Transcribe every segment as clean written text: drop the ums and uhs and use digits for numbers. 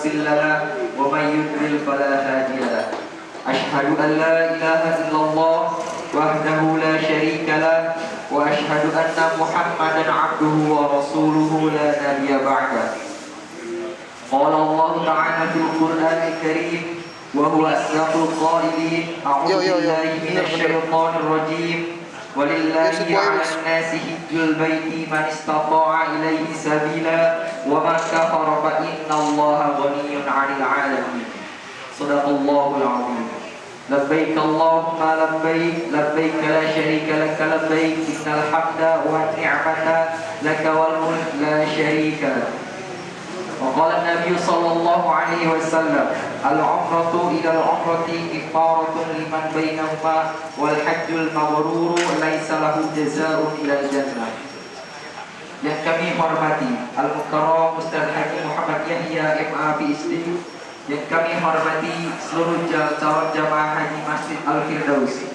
مضل له ومن يضلل فلا هادي له. أشهد أن لا إله إلا الله وحده لا شريك له وأشهد أن محمدا عبده ورسوله لا نبي بعده. قال الله تعالى في القرآن الكريم وهو أصدق القائلين أعوذ بالله من الشيطان الرجيم ولله على الناس حج البيت من استطاع إليه سبيلا ومن كفر فإن الله غني عن العالمين. صدق الله العظيم. لبيك اللهم لبيك لبيك لا شريك لك لبيك إن الحمد والنعمة لك والملك لا شريك لك. وقال النبي صلى الله عليه وسلم العمرة إلى العمرة كفارة لمن بينهما والحج المبرور ليس له جزاء إلى الجنة. Yang kami hormati Al-Mukarram Ustaz Haji Muhammad Yahya MA PhD, yang kami hormati seluruh calon jamaah haji Masjid Al-Firdaus,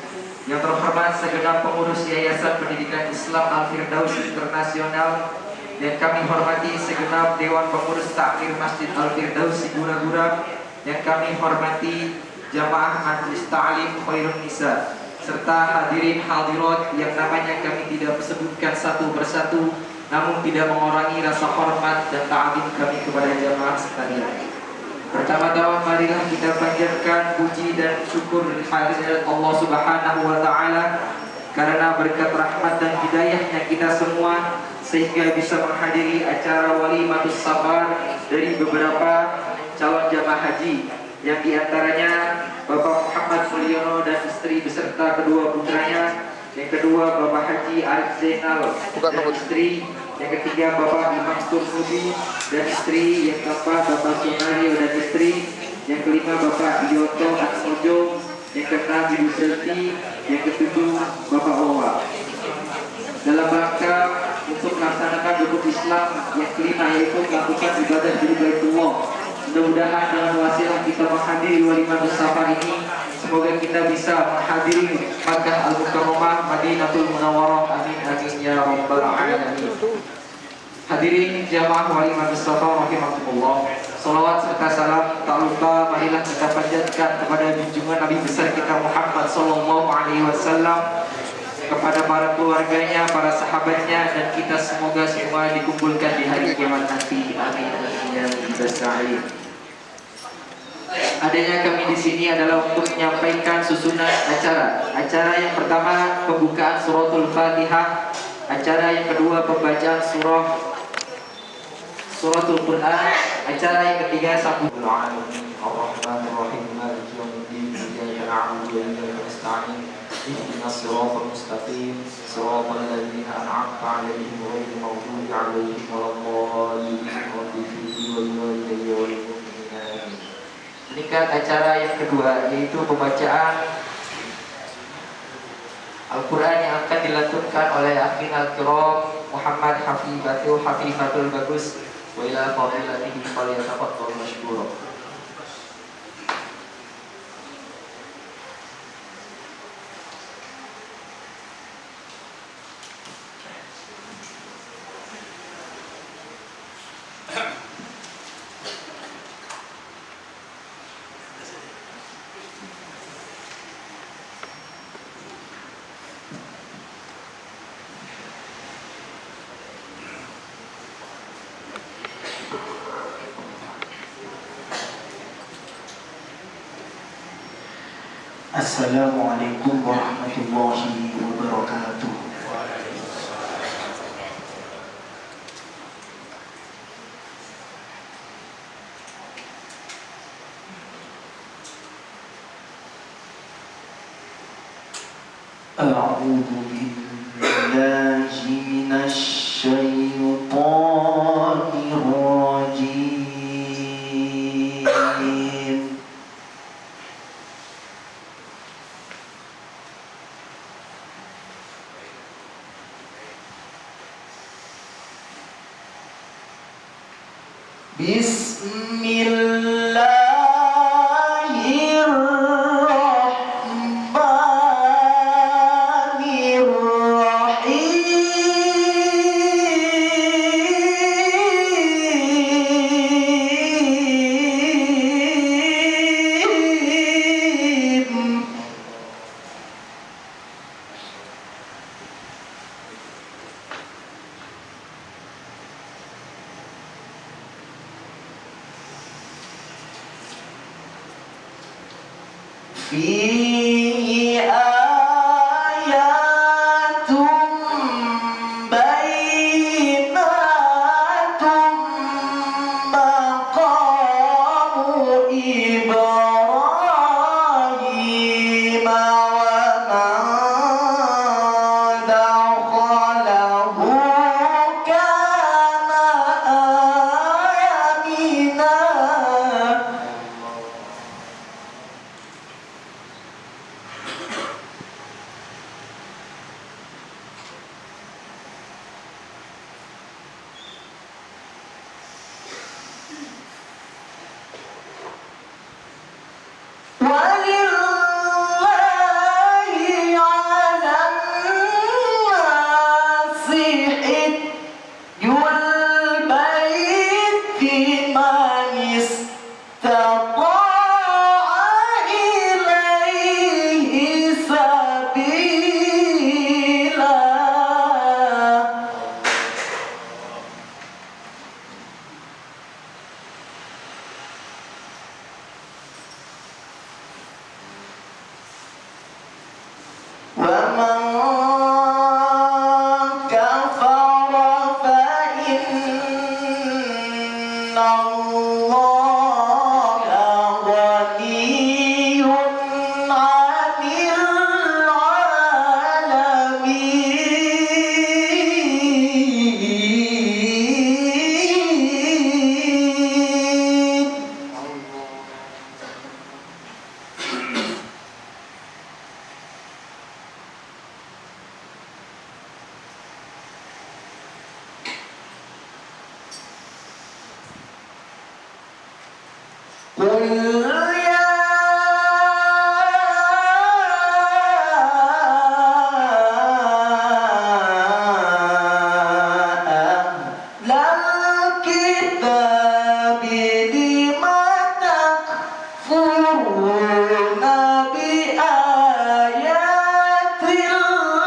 yang terhormat segenap pengurus Yayasan Pendidikan Islam Al-Firdaus Internasional, yang kami hormati segenap Dewan Pengurus Takmir Masjid Al-Firdaus Sigura-gura, yang kami hormati jamaah Majelis Ta'lim Khairun Nisa, serta hadirin hadirat yang namanya kami tidak sebutkan satu persatu, namun tidak mengurangi rasa hormat dan ta'zim kami kepada jamaah sekalian. Pertama-tama marilah kita panjatkan puji dan syukur kehadirat Allah Subhanahu wa taala karena berkat rahmat dan hidayahnya kita semua sehingga bisa menghadiri acara walimatus safar dari beberapa calon jamaah haji, yang diantaranya Bapak Muhammad Mulyono dan istri beserta kedua putranya, yang kedua Bapak Haji Arif Zainal dan istri, yang ketiga Bapak Imam Turmudi dan istri, yang keempat Bapak Sunario dan istri, yang kelima Bapak Yoto Atmojo, yang keenam Ibu Selti, yang ketujuh Bapak Owa. Dalam rangka untuk melaksanakan rukun Islam yang kelima, yaitu melakukan ibadah di Baitullah. Mudah-mudahan dengan wasilah kita menghadiri walimatus safar ini, semoga kita bisa menghadiri Makkah Al-Mukarramah Madinatul Munawwarah. Amin amin ya rabbal alamin. Hadirin jamaah walimatus safar rahimakumullah, salawat serta salam tak lupa marilah kita panjatkan kepada junjungan Nabi besar kita Muhammad sallallahu alaihi wasallam, kepada para keluarganya, para sahabatnya, dan kita semoga semua dikumpulkan di hari kiamat nanti. Amin ya rabbal alamin. Adanya kami di sini adalah untuk menyampaikan susunan acara. Acara yang pertama pembukaan suratul Fatihah, acara yang kedua pembacaan suratul Quran, acara yang ketiga sambutan alamin ar-rahmanir rahim maliki yaumiddin iyyaka na'budu wa iyyaka nasta'in ihdinas siratal mustaqim siratal ladzina an'amta 'alaihim ghairil maghdubi 'alaihim waladdallin amin. Meningkat acara yang kedua yaitu pembacaan Al-Quran yang akan dilantunkan oleh Akhin Al-Kiram Muhammad Hafifatul Bagus wa ila fadilatihi falyatafaddal mashkura. Assalamualaikum warahmatullahi wabarakatuh. A'udzu billahi minasy syaithanir rajim. Bismillahirrahmanirrahim. فيه آيات بينات مقام إبراهيم ومن دخله كان آمنا. ولله على الناس حج البيت من استطاع إليه سبيلا. ومن كفر فإن الله غني عن العالمين. قل يا أهل الكتاب لم تكفرون بآيات الله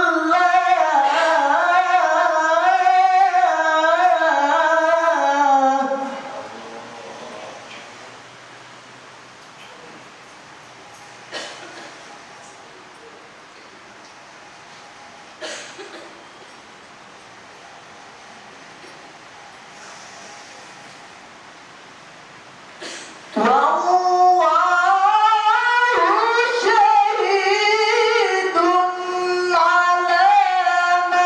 والله شهيد على ما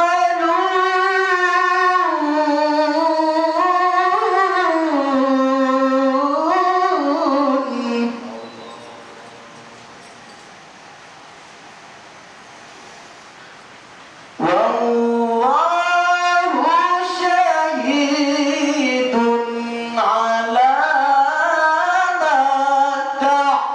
تعملون. والله شهيد على ما تعملون.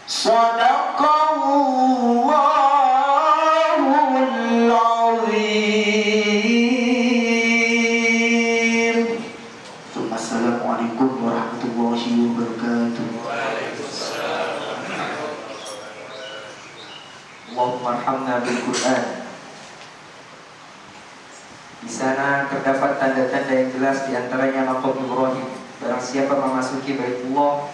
صدق الله العظيم. ثم السلام عليكم ورحمة الله وبركاته. Allahumma arhamna bil Quran. Di sana terdapat tanda-tanda yang jelas, di antaranya maqam Ibrahim. Barang siapa memasuki Baitullah,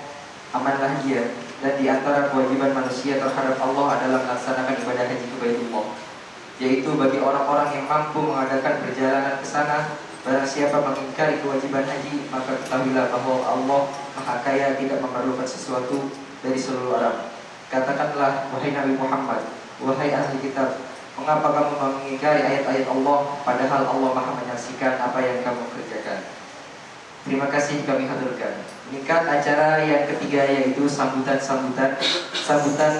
amanlah dia. Dan di antara kewajiban manusia terhadap Allah adalah melaksanakan ibadah haji ke Baitullah, yaitu bagi orang-orang yang mampu mengadakan perjalanan ke sana. Barang siapa mengingkari kewajiban haji, maka ketahuilah bahwa Allah Maha Kaya, tidak memerlukan sesuatu dari seluruh alam. Katakanlah, wahai Nabi Muhammad, wahai ahli kitab, mengapa kamu mengingkari ayat-ayat Allah, padahal Allah Maha menyaksikan apa yang kamu kerjakan. Terima kasih kami haturkan. Meningkat acara yang ketiga, yaitu sambutan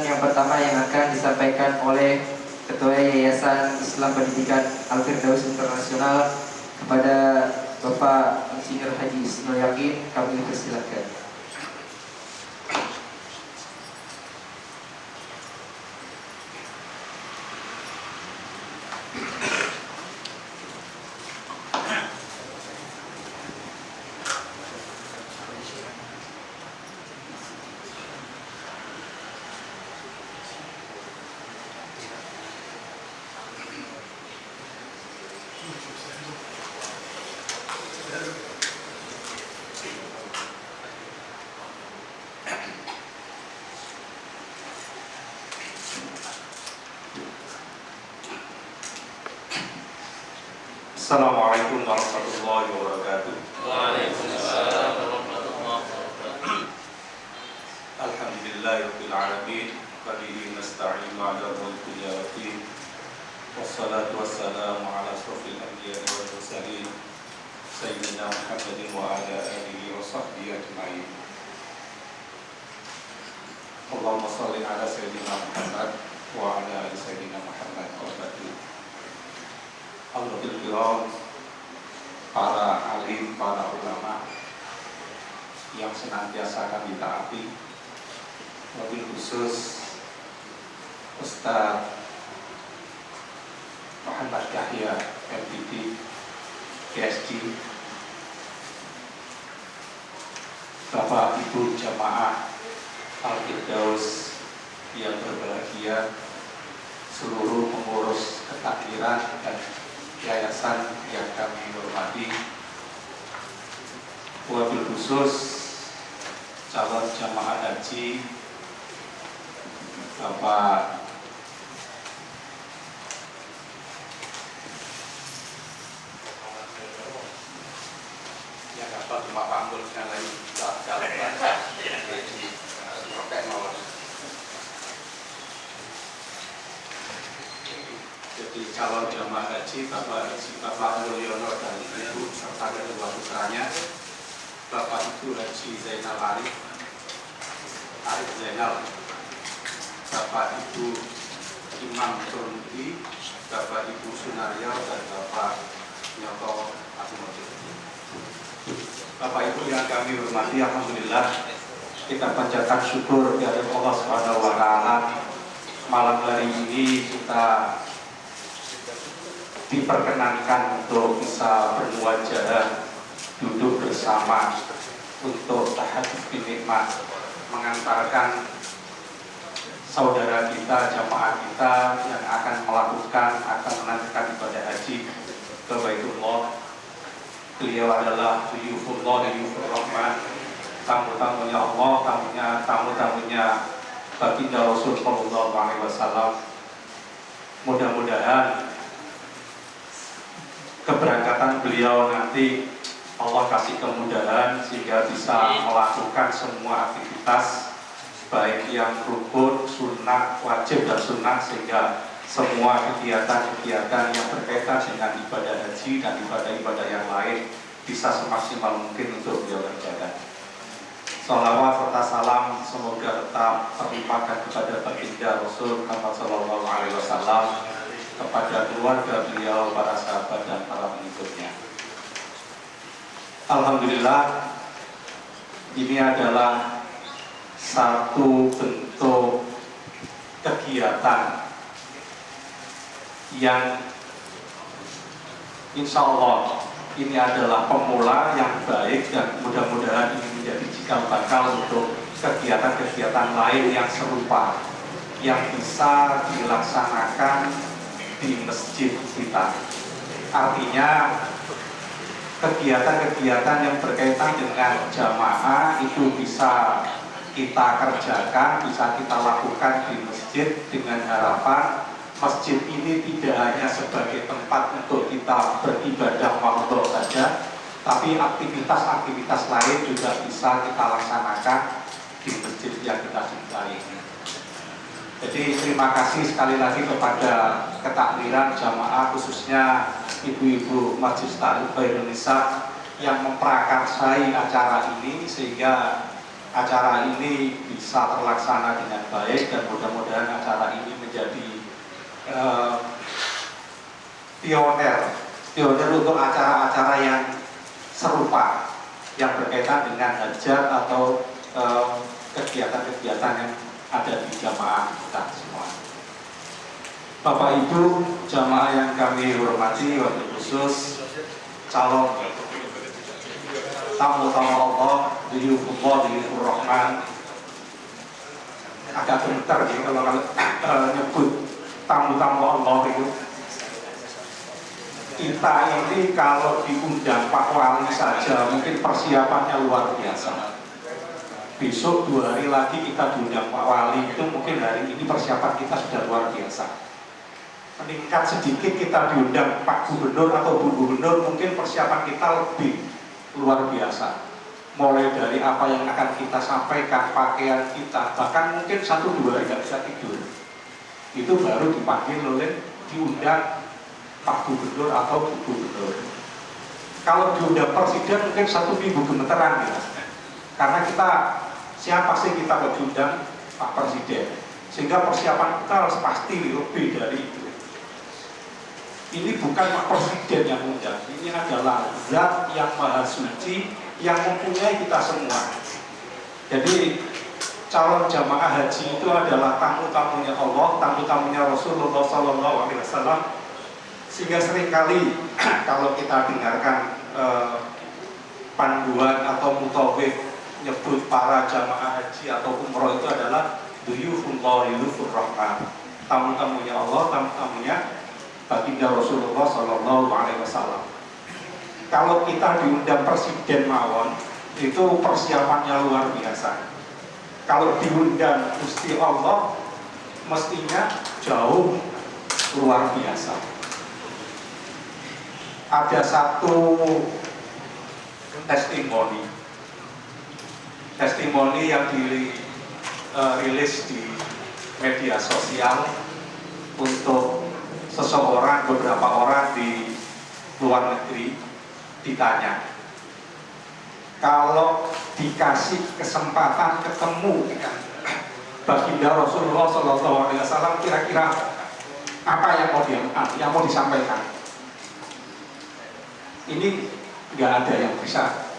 yang pertama yang akan disampaikan oleh Ketua Yayasan Islam Pendidikan Al-Firdaus Internasional kepada Bapak Insinyur Haji Isnul Yakin. Kami persilakan. Assalamualaikum warahmatullahi wabarakatuh. Waalaikumsalam warahmatullahi wabarakatuh. Alhamdulillahirabbil alamin wa bihi nasta'inu 'ala umuri dunya waddin. Wassalatu wassalamu 'ala asyrofil anbiya'i wal mursalin sayyidina Muhammadin wa 'ala alihi wa sahbihi ajma'in. Allahumma shalli 'ala sayyidina Muhammad wa 'ala ali sayyidina Muhammad wa barik. Alhamdulillah, para alim, para ulama yang senantiasa kami taati, wabil khusus Ustaz Muhammad Yahya MPD PSG, Bapak Ibu Jamaah Al-Firdaus yang berbahagia, seluruh pengurus ketakdiran dan yayasan yang kami hormati, wabil khusus calon jamaah haji Bapak yang apa cuma panggul yang lain jadi calon jamaah haji Bapak Mulyono dan Ibu serta kedua putranya, Bapak Ibu Haji Zainal Arif Zainal, Bapak Ibu Imam Turmudi, Bapak Ibu Sunaryal, dan Bapak Nyoto Atimojo. Bapak Ibu yang kami hormati, alhamdulillah kita panjatkan syukur kepada Allah Subhanahu wa taala. Malam hari ini kita diperkenankan untuk bisa bermuajah, duduk bersama untuk tahajud binikmat, mengantarkan saudara kita, jamaah kita yang akan menantikan ibadah haji ke Baitullah. Beliau adalah Duyufullah, Duyufur Rahman, tamu-tamunya Allah, tamu-tamunya baginda Rasul Sallallahu Alaihi Wasallam. Mudah-mudahan keberangkatan beliau nanti Allah kasih kemudahan sehingga bisa melakukan semua aktivitas baik yang rukun, sunnah, wajib dan sunnah, sehingga semua kegiatan-kegiatan yang berkaitan dengan ibadah haji dan ibadah-ibadah yang lain bisa semaksimal mungkin untuk beliau kerjakan. Salawat serta salam semoga tetap terlimpahkan kepada baginda Rasul Muhammad Sallallahu Alaihi Wasallam, kepada keluarga beliau, para sahabat dan para pengikutnya. Alhamdulillah, ini adalah satu bentuk kegiatan yang insya Allah ini adalah pemula yang baik, dan mudah-mudahan ini menjadi cikal bakal untuk kegiatan-kegiatan lain yang serupa yang bisa dilaksanakan di masjid kita. Artinya kegiatan-kegiatan yang berkaitan dengan jamaah itu bisa kita kerjakan, bisa kita lakukan di masjid, dengan harapan masjid ini tidak hanya sebagai tempat untuk kita beribadah mahdhah saja, tapi aktivitas-aktivitas lain juga bisa kita laksanakan di masjid yang kita cintai ini. Jadi terima kasih sekali lagi kepada ketakdiran jamaah, khususnya ibu-ibu Majelis Ta'lim Indonesia yang memprakarsai acara ini sehingga acara ini bisa terlaksana dengan baik, dan mudah-mudahan acara ini menjadi pioner untuk acara-acara yang serupa yang berkaitan dengan hajat atau kegiatan-kegiatan yang ada di jamaah kita semua. Bapak Ibu jamaah yang kami hormati, wabil khusus calon tamu-tamu Allah, Duyufullah, Duyufur Rahman. Agak bentar ya kalau nyebut tamu-tamu Allah itu. Kita ini kalau diundang Pak Wali saja mungkin persiapannya luar biasa. Besok 2 hari lagi kita diundang Pak Wali, itu mungkin hari ini persiapan kita sudah luar biasa. meningkat sedikit, kita diundang Pak Gubernur atau Bu Gubernur, mungkin persiapan kita lebih luar biasa. Mulai dari apa yang akan kita sampaikan, pakaian kita, bahkan mungkin 1-2 hari nggak bisa tidur. Itu baru dipanggil oleh diundang Pak Gubernur atau Bu Gubernur. Kalau diundang Presiden mungkin 1 minggu gemeteran ya. Karena kita, siapa sih kita kalau diundang Pak Presiden? Sehingga persiapan kita harus pasti lebih dari itu. Ini bukan Pak Presiden yang mengundang, ini adalah Zat yang Maha Suci yang mempunyai kita semua. Jadi calon jamaah haji itu adalah tamu-tamunya Allah, tamu-tamunya Rasulullah SAW. Sehingga seringkali kalau kita dengarkan panduan atau mutawif nyebut para jamaah haji atau umroh itu adalah duyufullah yufur rahman, tamu-tamunya Allah, tamu-tamunya baginda Rasulullah SAW. Kalau kita diundang Presiden mawon, itu persiapannya luar biasa. Kalau diundang Gusti Allah, mestinya jauh luar biasa. Ada satu testimoni yang dirilis di media sosial untuk seseorang, beberapa orang di luar negeri. Ditanya, kalau dikasih kesempatan ketemu dengan baginda Rasulullah SAW, kira-kira apa yang mau disampaikan? Ini nggak ada yang bisa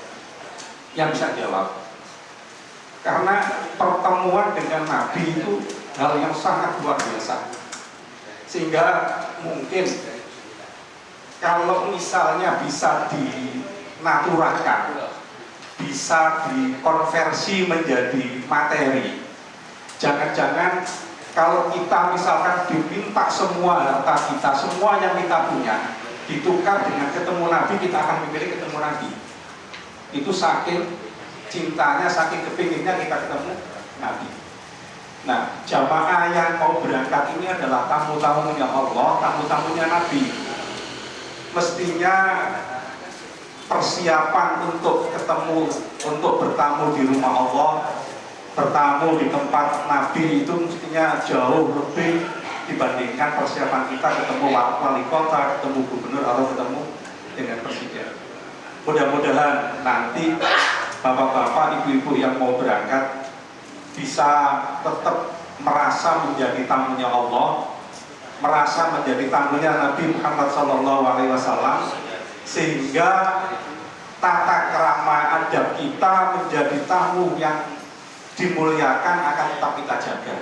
jawab, karena pertemuan dengan Nabi itu hal yang sangat luar biasa. Sehingga mungkin kalau misalnya bisa dinaturalkan, bisa dikonversi menjadi materi, jangan-jangan kalau kita misalkan diminta semua harta kita, semua yang kita punya, ditukar dengan ketemu Nabi, kita akan memilih ketemu Nabi. Itu saking cintanya, saking kepinginnya kita ketemu Nabi. Nah, jamaah yang mau berangkat ini adalah tamu-tamunya Allah, tamu-tamunya Nabi. Mestinya persiapan untuk ketemu, untuk bertamu di rumah Allah, bertamu di tempat Nabi itu mestinya jauh lebih dibandingkan persiapan kita ketemu wali kota, ketemu gubernur, atau ketemu dengan presiden. Mudah-mudahan nanti bapak-bapak, ibu-ibu yang mau berangkat bisa tetap merasa menjadi tamunya Allah, merasa menjadi tamunya Nabi Muhammad SAW, sehingga tata kerama adab kita menjadi tamu yang dimuliakan akan tetap kita jaga.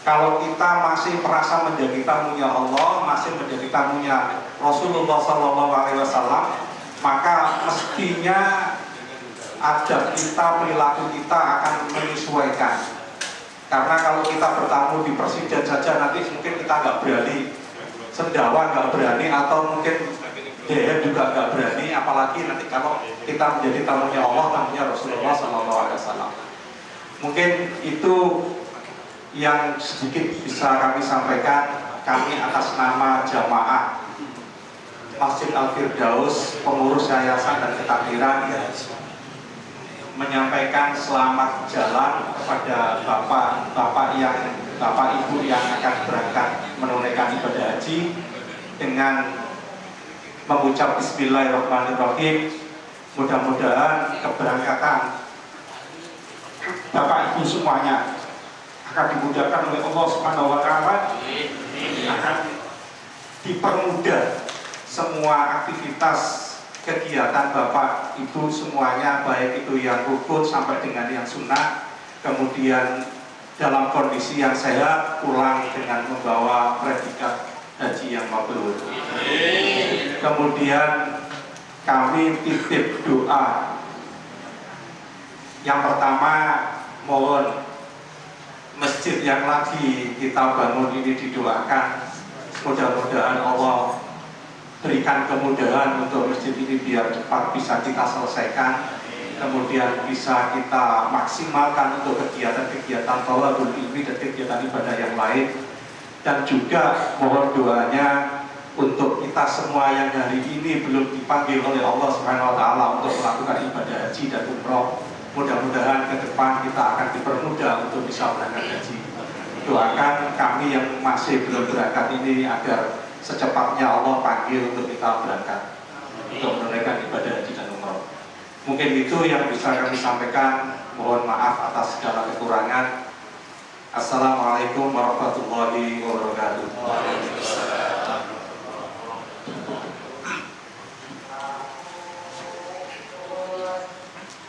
Kalau kita masih merasa menjadi tamunya Allah, masih menjadi tamunya Rasulullah SAW, maka mestinya adab kita, perilaku kita akan menyesuaikan. Karena kalau kita bertamu di presiden saja, nanti mungkin kita nggak berani, sendawa nggak berani, atau mungkin DM juga nggak berani, apalagi nanti kalau kita menjadi tamunya Allah, tamunya Rasulullah SAW. Mungkin itu yang sedikit bisa kami sampaikan. Kami atas nama jamaah Masjid Al-Firdaus, pengurus yayasan dan ketakbiran, menyampaikan selamat jalan kepada bapak ibu yang akan berangkat menunaikan ibadah haji dengan mengucap Bismillahirrahmanirrahim. Mudah-mudahan keberangkatan bapak ibu semuanya akan dimudahkan oleh Allah Subhanahu wa Ta'ala, akan dipermudah semua aktivitas kegiatan bapak ibu semuanya, baik itu yang rukun sampai dengan yang sunnah, kemudian dalam kondisi yang sehat pulang dengan membawa predikat haji yang mabrur. Kemudian kami titip doa. Yang pertama, mohon masjid yang lagi kita bangun ini didoakan, mudah-mudahan Allah berikan kemudahan untuk masjid ini biar cepat bisa kita selesaikan, kemudian bisa kita maksimalkan untuk kegiatan-kegiatan thalabul ilmi dan kegiatan ibadah yang lain. Dan juga mohon doanya untuk kita semua yang hari ini belum dipanggil oleh Allah Subhanahu wa taala untuk melakukan ibadah haji dan umroh. Mudah-mudahan ke depan kita akan dipermudah untuk bisa berangkat haji. Doakan kami yang masih belum berangkat ini agar secepatnya Allah panggil untuk kita berangkat untuk menunaikan ibadah haji dan umroh. Mungkin itu yang bisa kami sampaikan. Mohon maaf atas segala kekurangan. Assalamualaikum warahmatullahi wabarakatuh.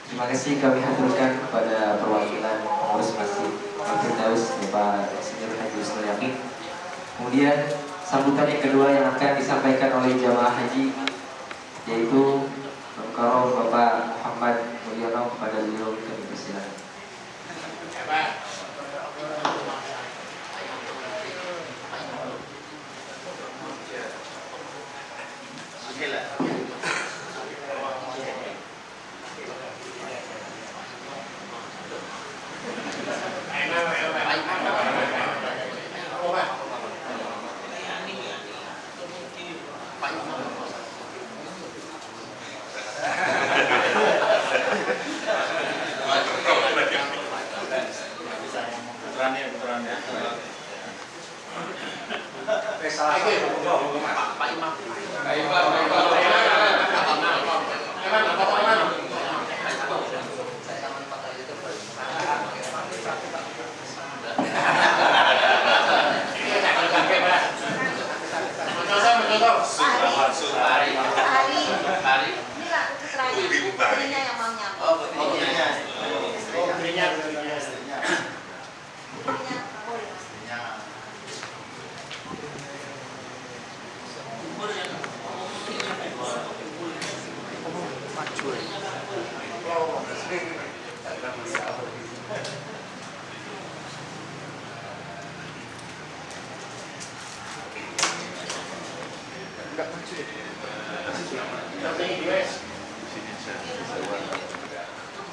Terima kasih kami haturkan kepada perwakilan pengurus masjid Al-Firdaus Bapak Insinyur Haji Husnul Yakin. Kemudian sambutan yang kedua yang akan disampaikan oleh jamaah haji yaitu Bapak Muhammad Mulyono. Kepada beliau kami persilakan.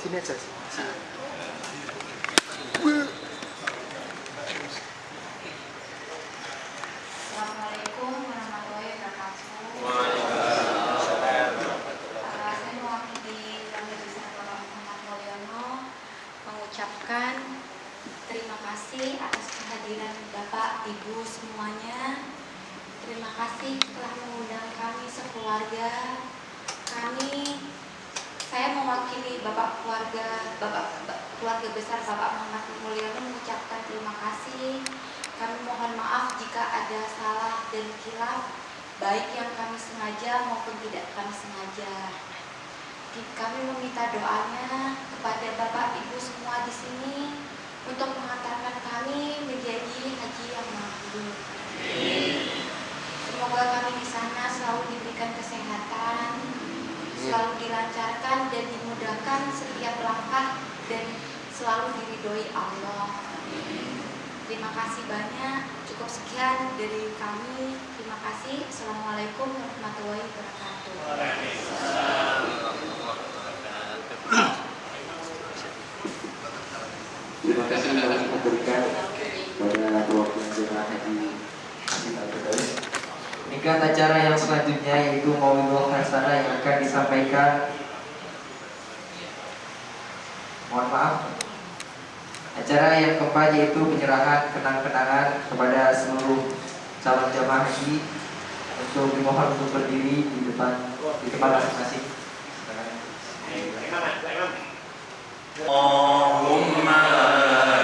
Sini aja. Assalamualaikum warahmatullahi wabarakatuh. Saya mewakili Keluarga Besar Bapak Muhammad Mulyono mengucapkan terima kasih atas kehadiran Bapak Ibu semuanya. Terima kasih telah mengundang kami sekeluarga. Saya mewakili keluarga besar Bapak Muhammad Mulyono mengucapkan terima kasih. Kami mohon maaf jika ada salah dan khilaf, baik yang kami sengaja maupun tidak kami sengaja. Kami meminta doanya kepada Bapak Ibu semua di sini untuk mengantarkan kami menjadi haji yang mabrur. Semoga kami di sana selalu diberikan kesehatan, selalu dilancarkan dan dimudahkan setiap langkah dan selalu diridhoi Allah. Terima kasih banyak. Cukup sekian dari kami. Terima kasih. Assalamualaikum warahmatullahi wabarakatuh. Terima kasih kami memberikan kepada perwakilan jemaah haji Masjid Al-Firdaus. Nikah acara yang selanjutnya yaitu Maulidul Hasanah yang akan disampaikan. Mohon maaf. Acara yang keempat yaitu penyerahan kenang-kenangan kepada seluruh calon jamaah haji untuk dimohon untuk berdiri di tempat masing-masing. Allahumma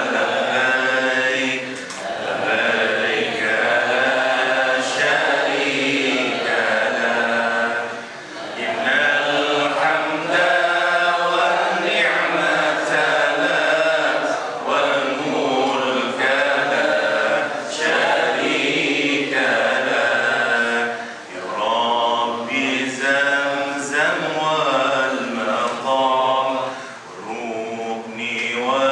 labbaik labbaik la syarika lak innal hamda wan ni'mata lak wal mulka la syarika lak ya rabbi zamzam wal maqam rukni wa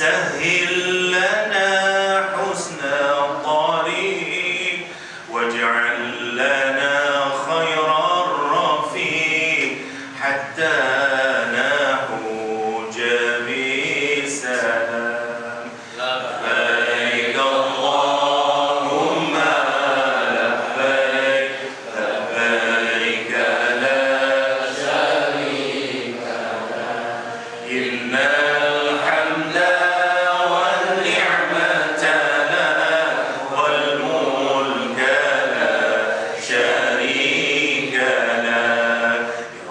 سهل لنا حسن الطريق واجعل لنا خير الرفيق حتى نحوج بسلام لبيك اللهم لبيك لبيك لا شريك لك إن الحمد والنعمة لك والملك لا شريك لك يا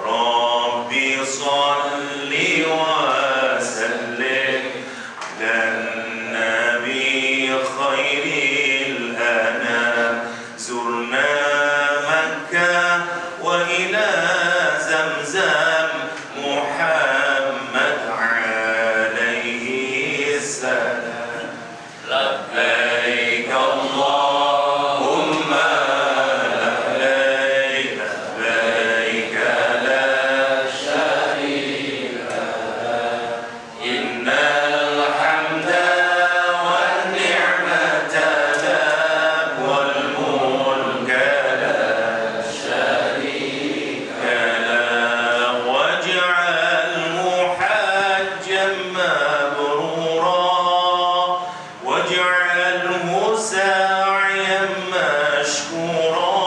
ربي صل وسلم على النبي خير الأنام زرنا مكة وإلى زمزم محمد عليه السلام لبيك اللهم لبيك لبيك لا شريك لك إن الحمد والنعمة لك والملك لا شريك لك واجعله حجا مبرورا واجعله ساعيا مشكورا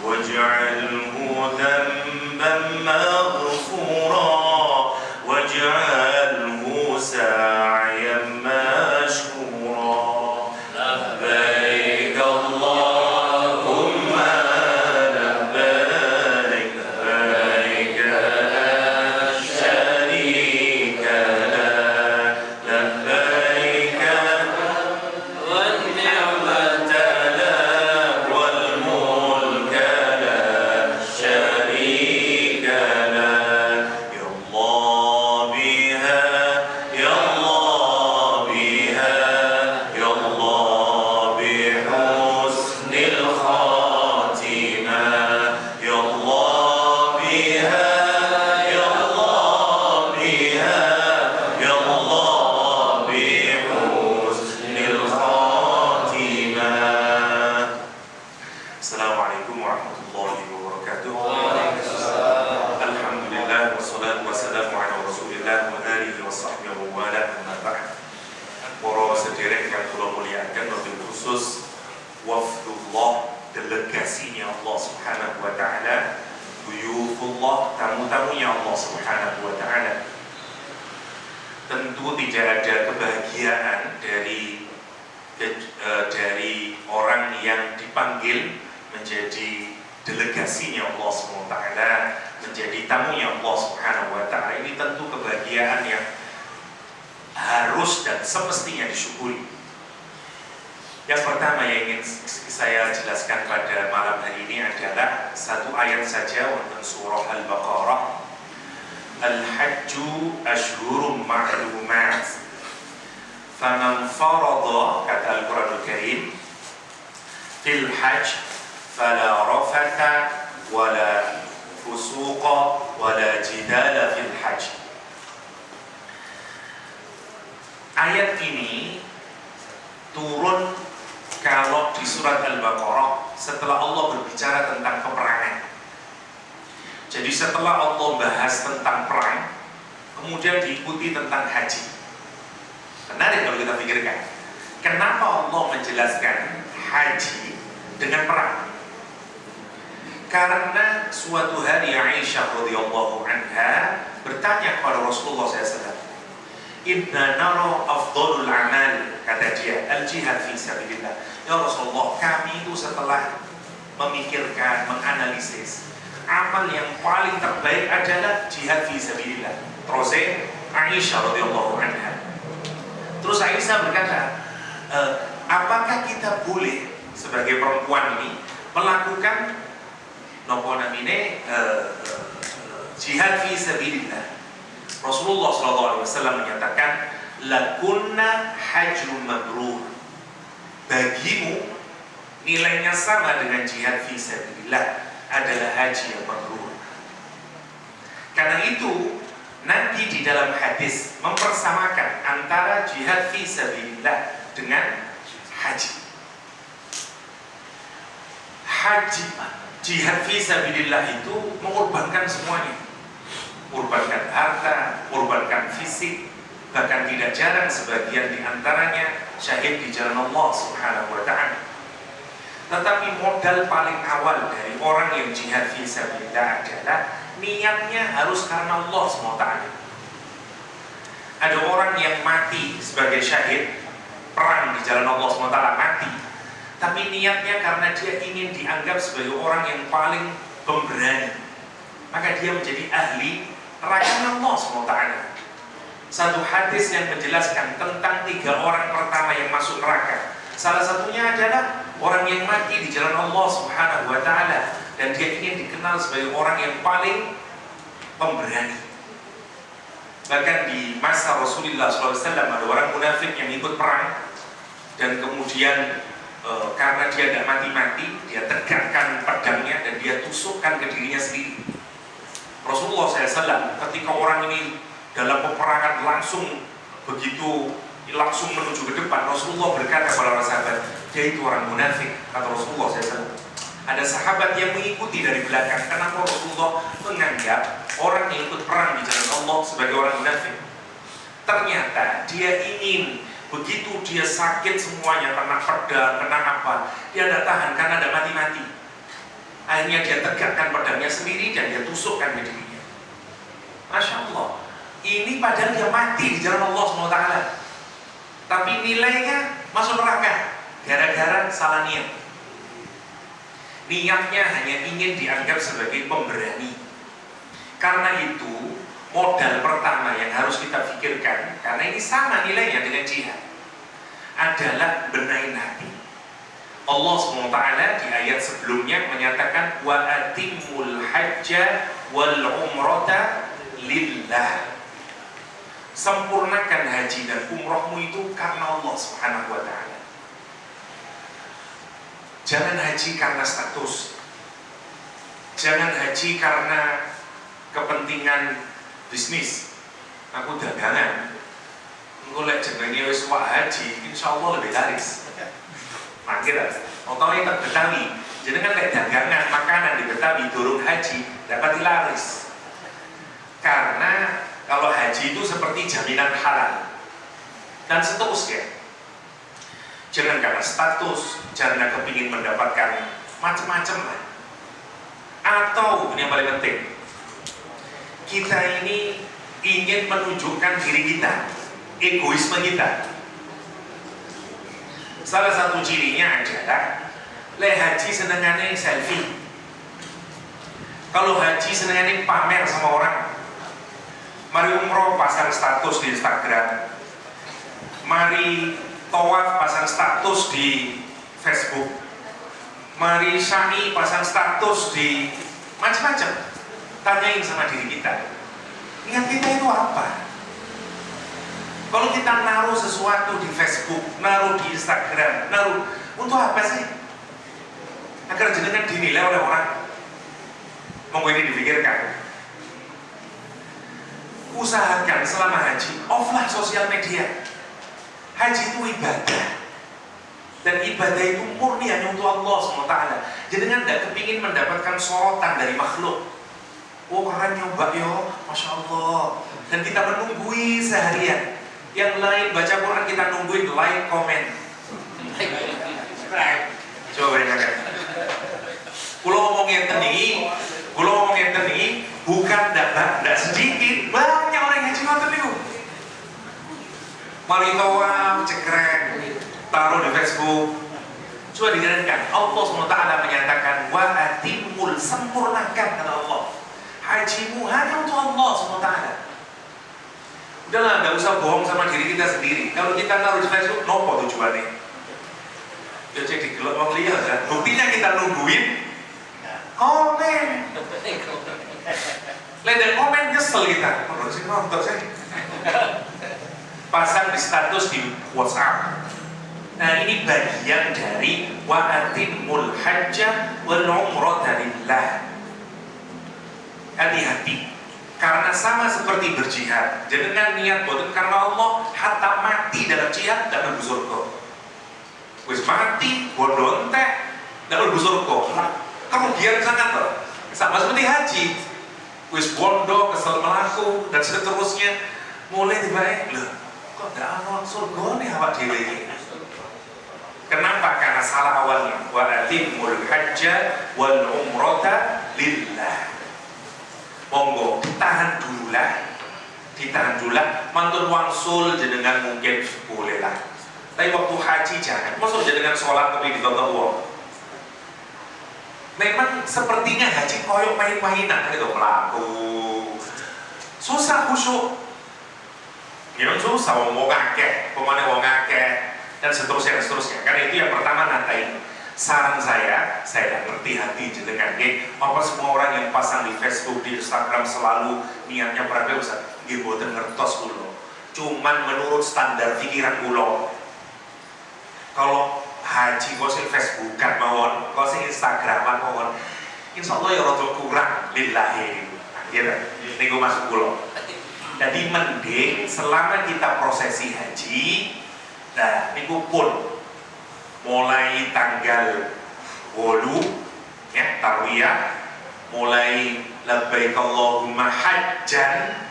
واجعله ذنبا مغفورا واجعله ساعيا مشكورا لبيك اللهم لبيك لبيك لا شريك لك لبيك والنعمة لك والملك لا شريك لك يا الله بها يا الله بها يا الله بحسن الخاتمة يا الله بها يا الله بها يا الله بحسن الخاتمة السلام عليكم ورحمة الله وبركاته الحمد لله والصلاة والسلام على رسول الله وآله وصحبه ومن أما بعد para sederek yang kula muliakan wabil khusus wafdullah delegasinya Allah Subhanahu wa taala duyufullah tamu-tamunya Allah Subhanahu wa taala tentu tidak ada kebahagiaan dari orang yang dipanggil menjadi delegasinya Allah Subhanahu wa taala menjadi tamunya Allah Subhanahu wa taala ini tentu kebahagiaan yang harus dan semestinya disyukuri. Yang pertama yang ingin saya jelaskan pada malam hari ini adalah satu ayat saja untuk surah Al-Baqarah. Al-Hajju ashhurum ma'lumat. Faman farada kata Al-Quranul Karim fil hajj fala rafatha wala fusuqa wala jidala fil hajj. Ayat ini turun kalau di surat Al-Baqarah setelah Allah berbicara tentang peperangan. Jadi setelah Allah bahas tentang perang, kemudian diikuti tentang haji. Menarik kalau kita pikirkan. Kenapa Allah menjelaskan haji dengan perang? Karena suatu hari Aisyah radhiyallahu anha bertanya kepada Rasulullah SAW, Inna nara afdalul amal, kata dia, al-jihad fi sabilillah. Ya Rasulullah, kami itu setelah memikirkan, menganalisis, amal yang paling terbaik adalah jihad fi sabilillah. Terus Aisyah radhiyallahu anha. Terus Aisyah berkata, apakah kita boleh sebagai perempuan ini melakukan jihad fi sabilillah? Rasulullah SAW menyatakan, lakunna hajrun mabrur. Bagimu nilainya sama dengan jihad fi sabilillah, adalah haji yang mabrur. Karena itu Nabi di dalam hadis mempersamakan antara jihad fi sabilillah dengan haji. Haji, jihad fi sabilillah itu mengorbankan semuanya. Mengorbankan harta, mengorbankan fisik, bahkan tidak jarang sebagian di antaranya syahid di jalan Allah Subhanahu wa taala. Tetapi modal paling awal dari orang yang jihad fi sabilillah adalah niatnya harus karena Allah SWT. Ada orang yang mati sebagai syahid perang di jalan Allah SWT, mati, tapi niatnya karena dia ingin dianggap sebagai orang yang paling pemberani, maka dia menjadi ahli neraka Allah SWT. Satu hadis yang menjelaskan tentang 3 orang pertama yang masuk neraka, salah satunya adalah orang yang mati di jalan Allah Subhanahu wa taala dan dia ingin dikenal sebagai orang yang paling pemberani. Bahkan di masa Rasulullah SAW ada orang munafik yang ikut perang dan kemudian karena dia tidak mati-mati, dia tegakkan pedangnya dan dia tusukkan ke dirinya sendiri. Rasulullah SAW ketika orang ini dalam peperangan langsung menuju ke depan, Rasulullah berkata kepada para sahabat, dia itu orang munafik, kata Rasulullah SAW. Ada sahabat yang mengikuti dari belakang. Kenapa Rasulullah menganggap orang yang ikut perang di jalan Allah sebagai orang munafik? Ternyata dia ingin, begitu dia sakit semuanya, kena pedang, kena apa, dia tidak tahan karena ada mati-mati. Akhirnya dia tegakkan pedangnya sendiri dan dia tusukkan ke dirinya. Masya Allah, ini padahal dia mati di jalan Allah SWT, tapi nilainya masuk neraka gara-gara salah niat. Niatnya hanya ingin dianggap sebagai pemberani. Karena itu modal pertama yang harus kita pikirkan, karena ini sama nilainya dengan jihad, adalah benahi hati. Allah SWT di ayat sebelumnya menyatakan wa atimul hajja wal umrata lillah. Sempurnakan haji dan umrohmu itu karena Allah Subhanahu wa ta'ala. Jangan haji karena status, jangan haji karena kepentingan bisnis. Aku dagangan, ngolek jenenge wis wak haji, insya Allah lebih laris. Makanya, atau itu Betawi, jadi kan kayak dagangan makanan di Betawi durung haji dapat laris. Karena kalau haji itu seperti jaminan halal dan seterusnya. Jangan karena status, jangan kepingin mendapatkan macam-macam lah. Atau ini yang paling penting, kita ini ingin menunjukkan diri kita, egoisme kita. Salah satu cirinya adalah haji senengannya selfie. Kalau haji senengannya pamer sama orang. Mari umroh pasang status di Instagram, mari tawaf pasang status di Facebook, mari syai pasang status di macam-macam. Tanyain sama diri kita, niat kita itu apa? Kalau kita naruh sesuatu di Facebook, naruh di Instagram, naruh untuk apa sih? Agar jenengan dinilai oleh orang. Monggo ini dipikirkan. Usahakan selama haji off-lah sosial media. Haji itu ibadah, dan ibadah itu murni hanya untuk Allah SWT. Jangan tidak kepingin mendapatkan sorotan dari makhluk. Oh keren nyoba yo, Masya Allah. Dan kita menunggui seharian. Yang lain baca Quran kita nungguin like, komen. Coba bayangkan. Kalau ngomongin teni, bukan tidak sedikit, banyak orang yang haji ngoten niku. Mari tawaf, cekrek, taruh di Facebook. Coba dijalankan. Allah SWT menyatakan wa atimul, sempurnakan kata Allah. Hajimu hanya untuk Allah SWT. Udahlah, nggak usah bohong sama diri kita sendiri. Kalau kita taruh di Facebook, nopo tujuannya? Ya cek di gelap orang lihat kan. Buktinya kita nungguin komen. Lihat komen nyesel kita. Menurut sih nonton saya. Pasang di status di WhatsApp. Nah ini bagian dari wa atimul hajja wal umrata lillah. Hati-hati. Karena sama seperti berjihad, jenengan niat boten karena Allah, hatta mati dalam jihad dan mlebu surga. Wis mati bodoh entek dan mlebu surga. Kerugian sangat loh. Sama seperti haji. Wis bondo kesel melaku dan seterusnya, mulai tiba-tiba loh, kok ndak ana surga nih awak dhewe iki. Kenapa? Karena salah awalnya. Wa atimul hajja wal umrata lillah. Monggo ditahan dululah, mantun wangsul jenengan mungkin boleh lah. Tapi waktu haji jangan. Maksud jenengan sholat tapi ditonton wong. Memang sepertinya haji koyok main-mainan gitu, melaku susah khusyuk. Ya susah wong akeh, pemane wong akeh dan seterusnya. Karena itu yang pertama nanti saran saya ngerti hati jenengan apa semua orang yang pasang di Facebook, di Instagram selalu niatnya berapa besar nggih boten ngertos kula. Cuman menurut standar pikiran kula. Kalau haji kok sing Facebookan mawon, kok sing Instagraman mawon, insyaallah ya rada kurang lillahi. Nggih ta? Niku masuk kula. Jadi mending selama kita prosesi haji, nah niku pun mulai tanggal 8 ya tarwiyah, mulai labbaik Allahumma hajjan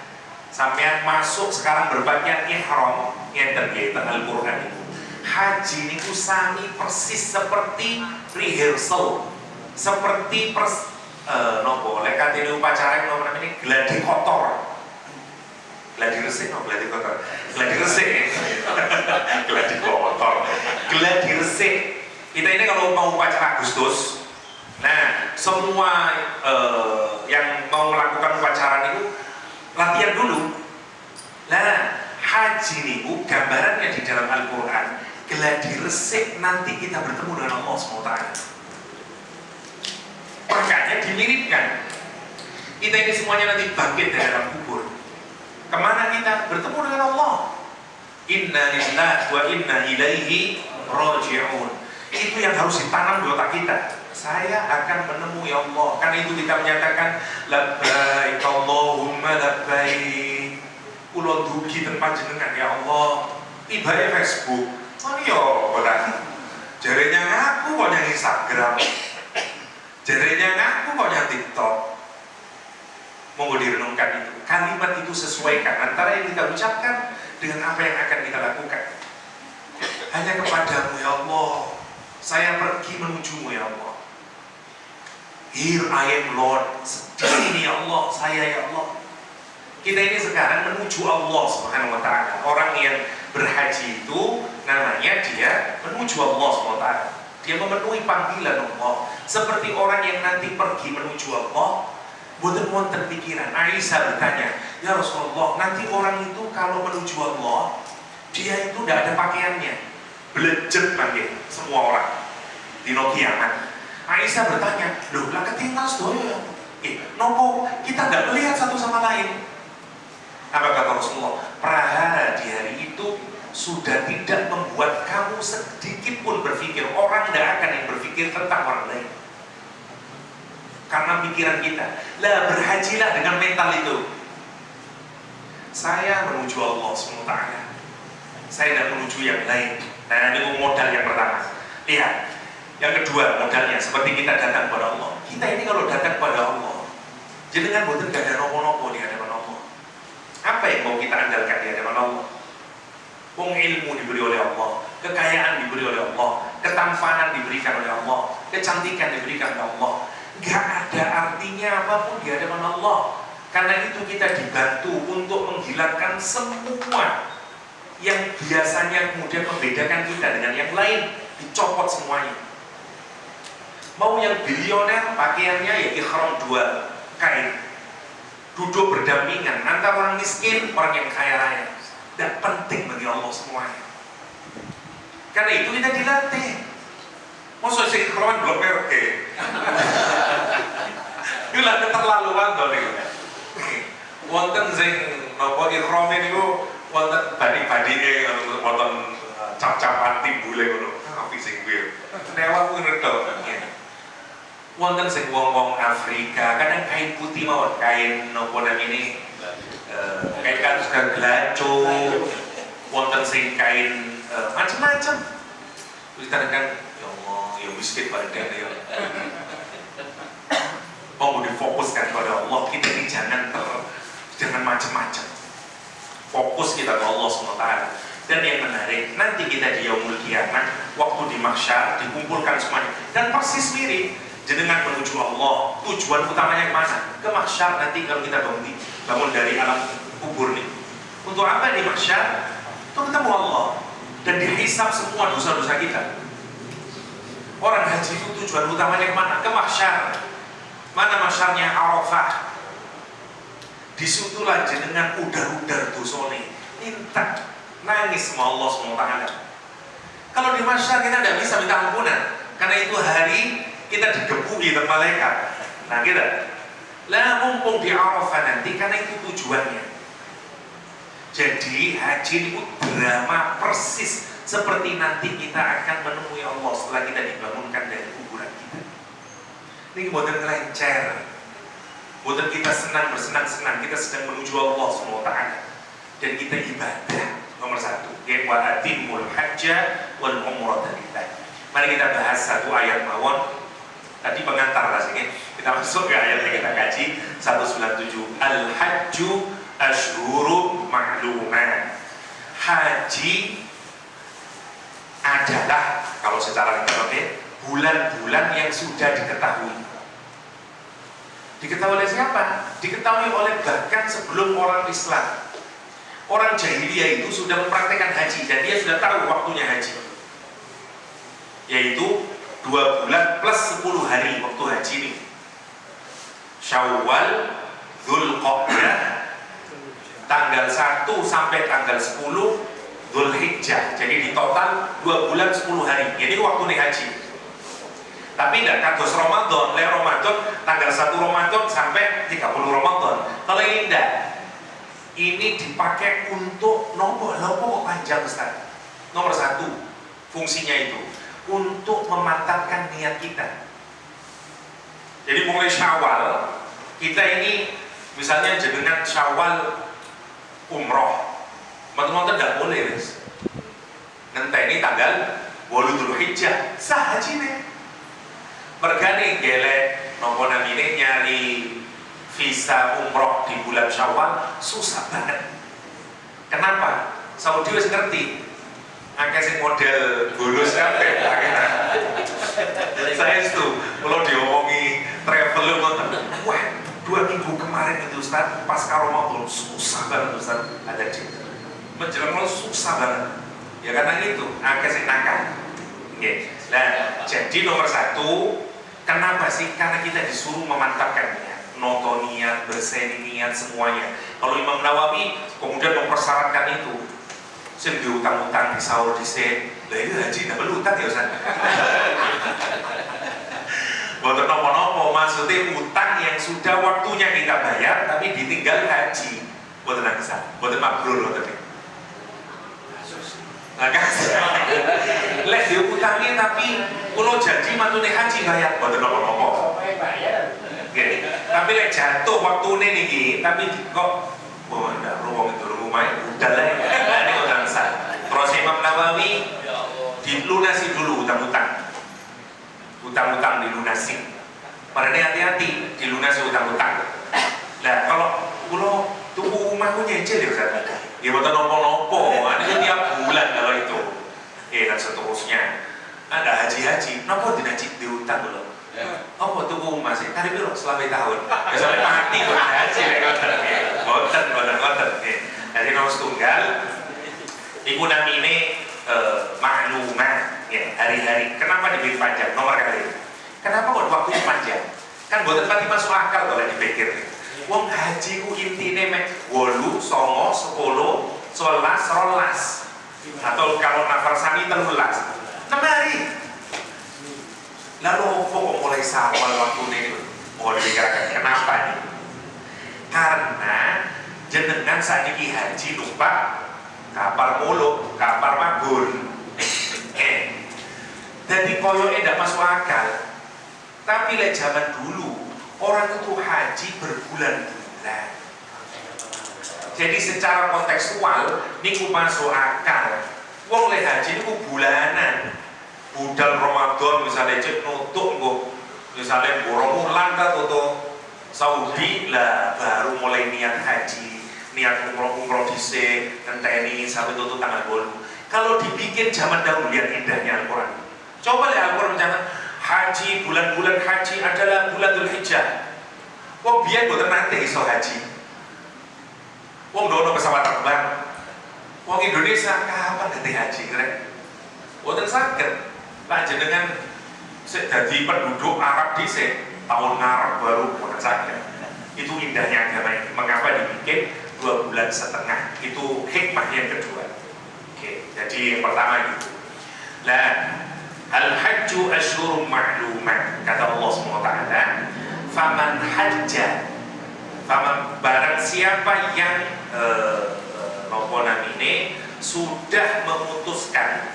sampean masuk sekarang berpakaian ihram ngenten nggih teng Al-Qur'an itu. Haji niku sami persis seperti rehearsal, seperti nopo lek katene upacara nopo namanya gladi kotor. Gladi resik no, gladi kotor. Gladi resik. Gladi kotor. Gladi resik. Kita ini kalau mau upacara Agustus, nah semua yang mau melakukan upacara itu latihan dulu. Nah, haji niku gambarannya di dalam Al-Qur'an, gladi resik nanti kita bertemu dengan Allah SWT. Makanya dimiripkan. Kita ini semuanya nanti bangkit dari dalam kubur. Kemana kita? Bertemu dengan Allah. Inna lillahi wa inna ilaihi raji'un. Itu yang harus ditanam di otak kita. Saya akan menemui Allah. Karena itu kita menyatakan labbaik Allahumma labbaik. Kula dugi tempat jenengan ya Allah. Tiba Facebook. Oh iya, benar. Jarenya ngaku kok yang Instagram. Jarenya ngaku kok yang TikTok. Monggo direnungkan itu. Kalimat itu sesuaikan antara yang kita ucapkan dengan apa yang akan kita lakukan. Hanya kepadamu ya Allah, saya pergi menujumu ya Allah. Here I am Lord. Ini ya Allah, saya ya Allah. Kita ini sekarang menuju Allah Subhanahu wa ta'ala. Orang yang berhaji itu namanya dia menuju Allah Subhanahu wa ta'ala. Dia memenuhi panggilan Allah. Seperti orang yang nanti pergi menuju Allah, boten wonten pikiran. Aisyah bertanya, ya Rasulullah, nanti orang itu kalau menuju Allah, dia itu tidak ada pakaiannya, belejet panggil semua orang di kiamat. Aisyah bertanya, loh lah ketinggal sedoyo ya? Nopo kita nggak melihat satu sama lain. Apa kata Rasulullah? Prahara di hari itu sudah tidak membuat kamu sedikit pun berpikir. Orang tidak akan yang berpikir tentang orang lain. Karena pikiran kita. Lah berhajilah dengan mental itu. Saya menuju Allah SWT. Saya tidak menuju yang lain. Nah ini modal yang pertama. Lihat. Yang kedua modalnya seperti kita datang kepada Allah. Kita ini kalau datang kepada Allah, jenengan boten gak ada nopo-nopo di hadapan Allah. Apa yang mau kita andalkan di hadapan Allah? Ilmu diberi oleh Allah, kekayaan diberi oleh Allah, ketampanan diberikan oleh Allah, kecantikan diberikan oleh Allah. Gak ada artinya apapun di hadapan Allah. Karena itu kita dibantu untuk menghilangkan semua yang biasanya kemudian membedakan kita dengan yang lain, dicopot semuanya. Mau yang bilioner pakaiannya ya ihram 2 kain, duduk berdampingan antara orang miskin orang yang kaya raya. Tidak penting bagi Allah semuanya. Karena itu kita dilatih. Masa sih ihram belum merek. Gila keterlaluan to niku. Wonten sing napa ihram niku wonten badi-badike ngono, wonten cap-capan timbule ngono. Tapi sing kuwi. Newak kuwi nedok. Wonten sing wong-wong Afrika, kadang kain putih mawon, kain nopo namine kain kados gelaco, wonten sing kain macam-macam. Kita kan ya Allah, ya miskin pada ya. Mau difokuskan pada Allah, kita ini jangan macam-macam. Fokus kita ke Allah SWT. Dan yang menarik, nanti kita di Yaumul Qiyamah, waktu di mahsyar dikumpulkan semuanya, dan persis mirip. Jenengan menuju Allah, tujuan utamanya kemana? Ke mahsyar nanti kalau kita bangun dari alam kubur nih. Untuk apa di mahsyar? Untuk ketemu Allah dan dihisab semua dosa-dosa kita. Orang haji itu tujuan utamanya kemana? Ke mahsyar. Mana mahsyarnya? Arafah. Disitulah jenengan udar-udar dosone, minta nangis sama Allah SWT. Kalau di mahsyar kita tidak bisa minta ampunan, karena itu hari kita digebuki oleh malaikat. Nah kita lah mumpung di Arafah nanti, karena itu tujuannya. Jadi haji itu drama persis seperti nanti kita akan menemui Allah setelah kita dibangunkan dari kuburan kita. Ini buatan ngelencer, buatan kita senang bersenang-senang, kita sedang menuju Allah SWT dan kita ibadah. Nomor satu, wa atimul hajja wal umrata lillah. Mari kita bahas satu ayat mawon. Tadi pengantar rasanya, kita masuk ke ayat yang kita kaji 197. Al-hajju ashhuru ma'lumat. Haji adalah, kalau secara literalnya, bulan-bulan yang sudah diketahui. Diketahui oleh siapa? Diketahui oleh bahkan sebelum orang Islam. Orang jahiliyah itu sudah mempraktekkan haji dan dia sudah tahu waktunya haji, yaitu 2 bulan plus 10 hari waktu haji ini. Syawal, Dzulqa'dah, tanggal 1 sampai tanggal 10 Dzulhijjah. Jadi di total 2 bulan 10 hari. Ini waktu nih haji. Tapi tidak kados Ramadan, Ramadan tanggal 1 Ramadan sampai 30 Ramadan. Kalau ini tidak, ini dipakai untuk nopo kok panjang Ustaz. Nomor 1, fungsinya itu untuk memantapkan niat kita. Jadi mulai Syawal, kita ini misalnya jenengan Syawal umroh, teman-teman tidak boleh guys. Ngenteni tanggal 8 Dzulhijjah sah haji nih. Mergane gelek nopo namine nyari visa umroh di bulan Syawal susah banget. Kenapa? Saudi wis ngerti. Akeh sing model bolos kabeh. Saya itu kalau diomongi travel ngoten. Wah, 2 minggu kemarin itu Ustaz, pas Ramadan susah banget Ustaz, ada cerita. Menjelang susah banget. Ya karena itu, akeh sing nakal. Nggih. Nah, jadi nomor 1, kenapa sih? Karena kita disuruh memantapkan niat, noto niat, berseni niat semuanya. Kalau Imam Nawawi kemudian mempersyaratkan itu, sing diutang-utang di sahur di sen, lah itu haji nggak perlu utang ya Ustaz. Boten nopo-nopo, maksudnya utang yang sudah waktunya kita bayar tapi ditinggal haji. Boten bisa, boten mabrur boten. Nah kan, lek diutangi tapi kalau janji matune haji bayar, boten nopo-nopo. Tapi lek jatuh waktune niki, tapi kok ndak ruwong itu rumah udah lah. Ini utang sah. Terus Imam Nawawi dilunasi dulu utang-utang. Utang-utang dilunasi. Padahal hati-hati dilunasi utang-utang. Nah kalau tuku rumahku nyicil ya Ustaz. Ya boten nopo-nopo. Ini tiap bulan kalau itu. Dan seterusnya. Ada haji-haji, nopo dinaji diutang dulu. Apa tuku rumah sih? Kali piro selama tahun. Ya sampai mati kok haji lek ngoten. Boten. Jadi nomor setunggal iku namine maklumat ya, hari-hari. Kenapa diberi panjang? Nomor kali. Kenapa kok waktunya panjang? Kan boten pati masuk akal kalau dipikir. Wong haji ku intine mek 8, 9, 10, 11, 12. Atau kalau nafarsani 13. 6 hari. Lalu kok mulai Syawal waktu ini mau dipikirkan kenapa nih? Karena jenengan saniki haji numpak kapal muluk, kapal magun. Jadi koyoke ndak masuk akal. Tapi lek zaman dulu orang itu haji berbulan-bulan. Jadi secara kontekstual niku masuk akal. Wong lek haji niku bulanan. Budal Ramadan misalnya cek nutuk nggo misalnya borong bulan atau Saudi lah baru mulai niat haji, niat umroh dhisik, ngenteni sampai tutup tanggal 8. Kalau dibikin zaman dahulu lihat indahnya Al-Qur'an. Coba lihat Al-Qur'an mencatat haji, bulan-bulan haji adalah bulan Dzulhijjah. Wong biyen mboten nate iso haji. Wong ndono pesawat terbang. Wong Indonesia kapan ganti haji rek? Mboten saged. Lah jenengan sik dadi penduduk Arab dhisik, tahun ngarep baru mboten saged. Itu indahnya agama ini. Mengapa dibikin 2,5 bulan? Itu hikmah yang kedua. Oke, jadi yang pertama gitu. Lah al-hajju asyhurun ma'lumat, kata Allah SWT, faman hajja, faman barang siapa yang ini sudah memutuskan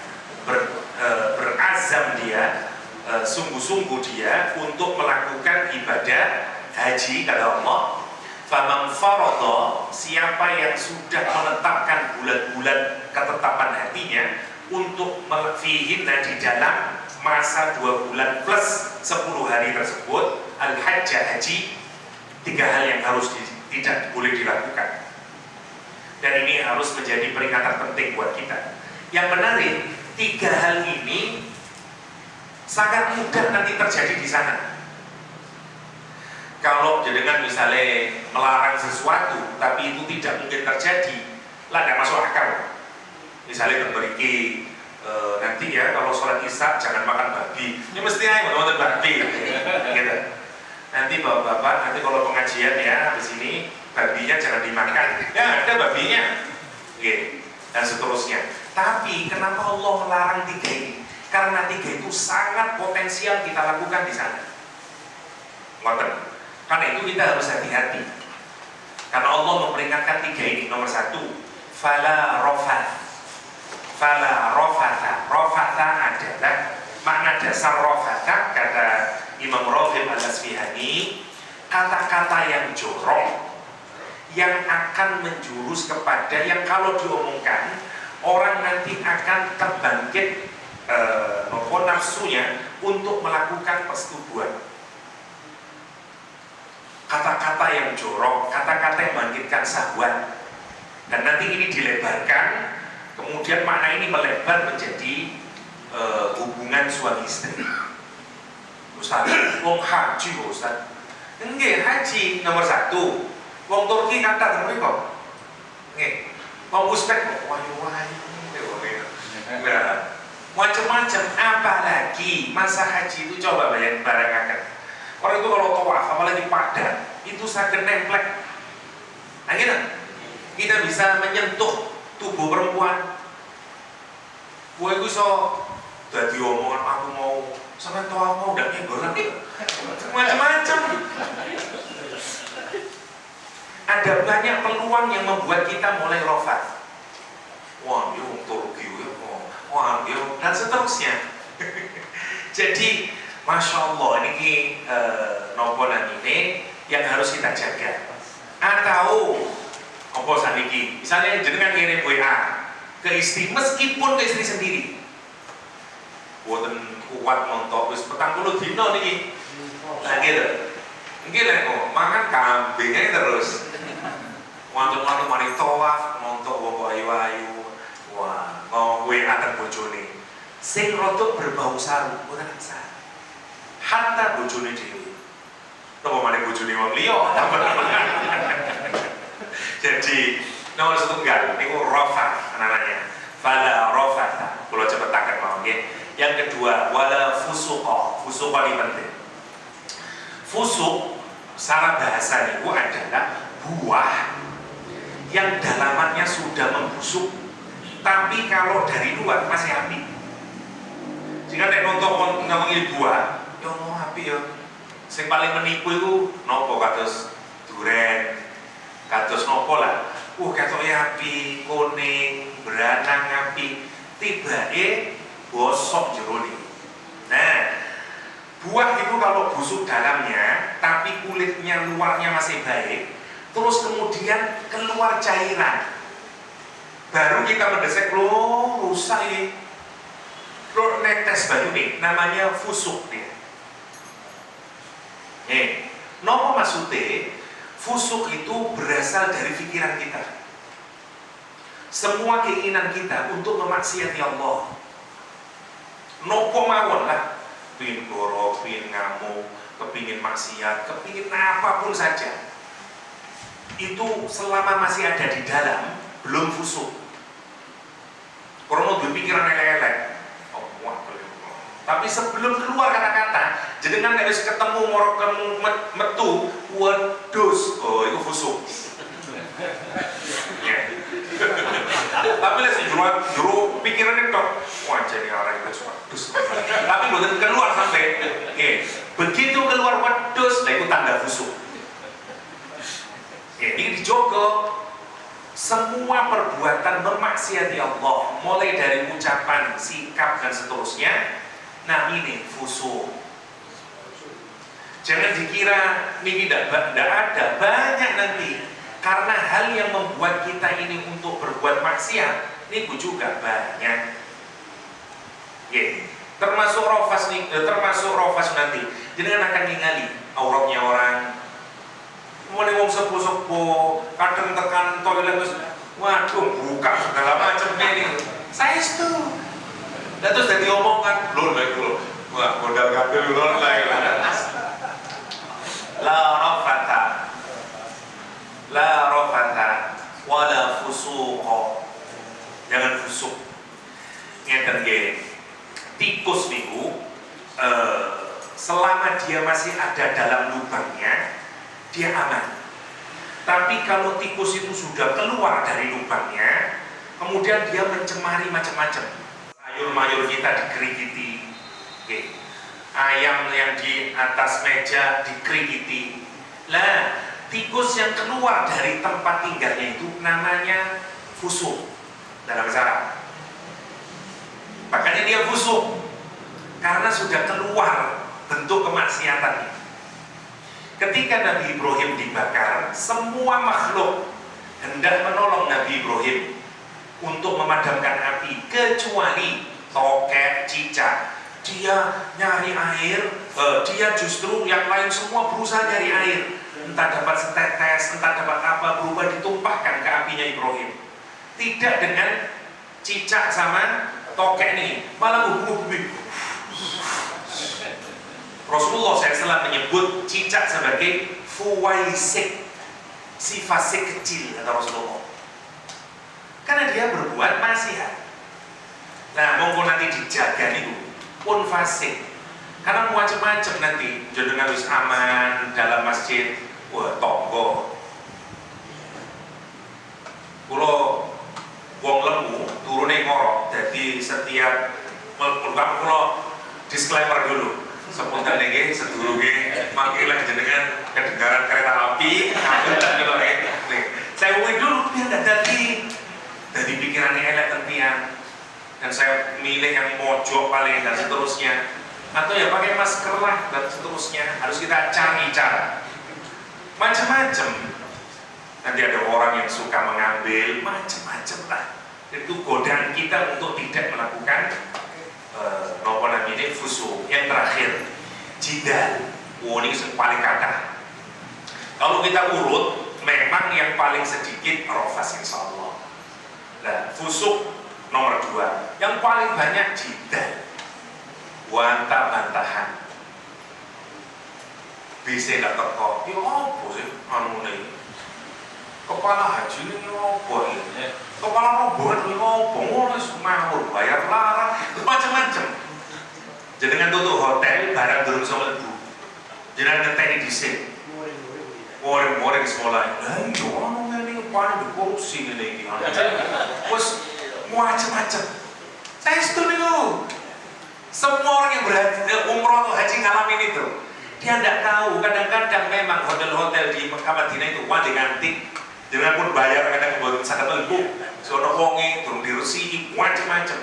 berazam dia, sungguh-sungguh dia untuk melakukan ibadah haji, kata Allah, faman faradha, siapa yang sudah menetapkan bulan-bulan ketetapan hatinya untuk fihinna di dalam masa 2 bulan plus 10 hari tersebut, al-hajjah haji, 3 hal yang harus tidak boleh dilakukan. Dan ini harus menjadi peringatan penting buat kita. Yang menarik, 3 hal ini sangat mudah nanti terjadi di sana. Kalau jenengan misalnya melarang sesuatu tapi itu tidak mungkin terjadi, lah tidak masuk akal. Misalnya terberiki nanti ya kalau sholat isya jangan makan babi, ini mesti aja teman-teman babi gitu. Nanti bapak-bapak nanti kalau pengajian ya di sini babinya jangan dimakan, ya ada babinya gitu, dan seterusnya. Tapi kenapa Allah melarang 3 ini? Karena 3 itu sangat potensial kita lakukan di sana. Ngoten. Karena itu kita harus hati-hati. Karena Allah memperingatkan 3 ini. Nomor 1, fala rofath. Fala rofatha. Rofatha adalah makna dasar rofatha, kata Imam Raghib Al-Asfihani, kata-kata yang jorok, yang akan menjurus kepada yang kalau diomongkan orang nanti akan terbangkit nafsunya untuk melakukan persetubuhan. Kata-kata yang jorok, kata-kata yang membangkitkan syahwat, dan nanti ini dilebarkan, kemudian makna ini melebar menjadi hubungan suami istri. Ustaz, wong haji Ustaz, enggak haji nomor 1. Wong Turki kata temen kok, enggak. Wong Uzbek, wayu-wayu, nah, macam-macam. Apalagi masa haji itu coba bayangkan. Orang itu kalau tawaf, apalagi padan, itu saged nemplek. Nah, kita bisa menyentuh tubuh perempuan. Gue itu so jadi omongan aku mau sampai tawaf mau udah nyenggol lagi, macam-macam. Ada banyak peluang yang membuat kita mulai rofat. Wah, dia orang Turki, wah, dia dan seterusnya. Jadi Masya Allah, ini nombolan ini yang harus kita jaga. Atau kompos saniki, misalnya jenengan ngirim WA ke istri, meskipun ke istri sendiri, buatan kuat montok, wis 40 dino niki, nah gitu, lah kok makan kambingnya terus, wantu-wantu mari tawaf, montok wong ayu-ayu, wah, mau WA dan bojone, sing rotok berbau saru, bukan saru. Hatta bojone dhewe. Napa maneh bojone wong liya? Jadi nomor 1 niku rafah namanya. Fala rafata. Kula cepetaken mawon nggih. Yang kedua, wala fusuqa. Fusuqa ini penting. Fusuk secara bahasa niku adalah buah yang dalamannya sudah membusuk, tapi kalau dari luar masih api. Jika nek nonton ngomongin buah, yo mau api yo. Sing paling menipu itu nopo kados duren, kados nopo lah. Ketoke api, kuning, beranang api, tibake bosok jero niki. Nah, Buah itu kalau busuk dalamnya, tapi kulitnya luarnya masih baik, terus kemudian keluar cairan, baru kita mendesak, loh rusak ini, loh netes banyu nih, namanya fusuk dia. Nopo maksudnya, fusuk itu berasal dari pikiran kita. Semua keinginan kita untuk memaksiati Allah, nopo mawon lah, pingin gorok, pingin ngamuk, kepingin maksiat, kepingin apapun saja, itu selama masih ada di dalam belum fusuk. Kalau berpikiran elek-elek, tapi sebelum keluar kata-kata, jenengan harus ketemu morok metu, wedus, oh itu fusuk. Tapi lah sih juru pikirannya tok, wah jadi orang itu wedus. Tapi bukan keluar sampai, begitu keluar wedus, lah itu tanda fusuk. Ini dijogo. Semua perbuatan memaksiati Allah, mulai dari ucapan, sikap dan seterusnya, nah ini fusuk. Jangan dikira ini tidak ada, banyak nanti. Karena hal yang membuat kita ini untuk berbuat maksiat, ini juga banyak. Termasuk rofas nih, termasuk rofas nanti. Jadi akan ningali auratnya orang. Mulai wong sepuh-sepuh, kadang tekan toilet terus, waduh buka segala macamnya ini. Saya itu. Dan terus jadi omongan, lho lah itu, wah modal kabel lho lah. La rafata wala fusuqa. Jangan fusuk. Ngeten nggih. Tikus niku selama dia masih ada dalam lubangnya, dia aman. Tapi kalau tikus itu sudah keluar dari lubangnya, kemudian dia mencemari macam-macam. Sayur-mayur kita dikerikiti, ayam yang di atas meja dikerikiti. Lah, tikus yang keluar dari tempat tinggalnya itu namanya fusuk dalam Arab. Makanya dia fusuk karena sudah keluar bentuk kemaksiatannya. Ketika Nabi Ibrahim dibakar, semua makhluk hendak menolong Nabi Ibrahim untuk memadamkan api, kecuali tokek, cicak. Dia nyari air, dia justru yang lain semua berusaha nyari air. Entah dapat setetes, entah dapat apa, berubah ditumpahkan ke apinya Ibrahim. Tidak dengan cicak sama tokek nih, malah berubah. Rasulullah SAW menyebut cicak sebagai fuwaisik, si fasik kecil, kata Rasulullah. Karena dia berbuat maksiat. Nah, monggo nanti dijaga nih pun fasik. Karena macam-macam nanti jenengan wis aman dalam masjid, wah tonggo. Kulo wong lemu turune ngorok, jadi setiap kulo disclaimer dulu. Sepunten niki sedurunge mangkileh jenengan kedengaran kereta api, saya umum dulu biar tidak jadi pikirannya elek tentian, dan saya milih yang mojok paling dan seterusnya, atau ya pakai masker lah dan seterusnya. Harus kita cari cara macam-macam. Nanti ada orang yang suka mengambil macam-macam lah. Itu godaan kita untuk tidak melakukan nopo namanya fusuk. Yang terakhir jidal. Ini yang paling kata. Kalau kita urut, memang yang paling sedikit rofas insyaallah. Nah, fusuk nomor 2. Yang paling banyak jidal. Bantah-bantahan. Bisa tidak teko. Ya apa sih anu ini? Kepala haji ini apa ini? Kepala rombongan ini apa? Mulai semawur, bayar larang, macam-macam. Jenengan tutup hotel, barang durung sama lebu. Jenengan ngeteni disik. Moreng-moreng sekolah. Lah iya, anu ini paling dikorupsi ini. Terus macam-macam. Saya setuju nih. Semua orang yang berhaji, umroh atau haji ngalamin itu. Dia tidak tahu, kadang-kadang memang hotel-hotel di Mekah Madinah itu wajib antik. Jangan pun bayar kadang buat sangat lembut, sono wonge, turun diresi, macam-macam.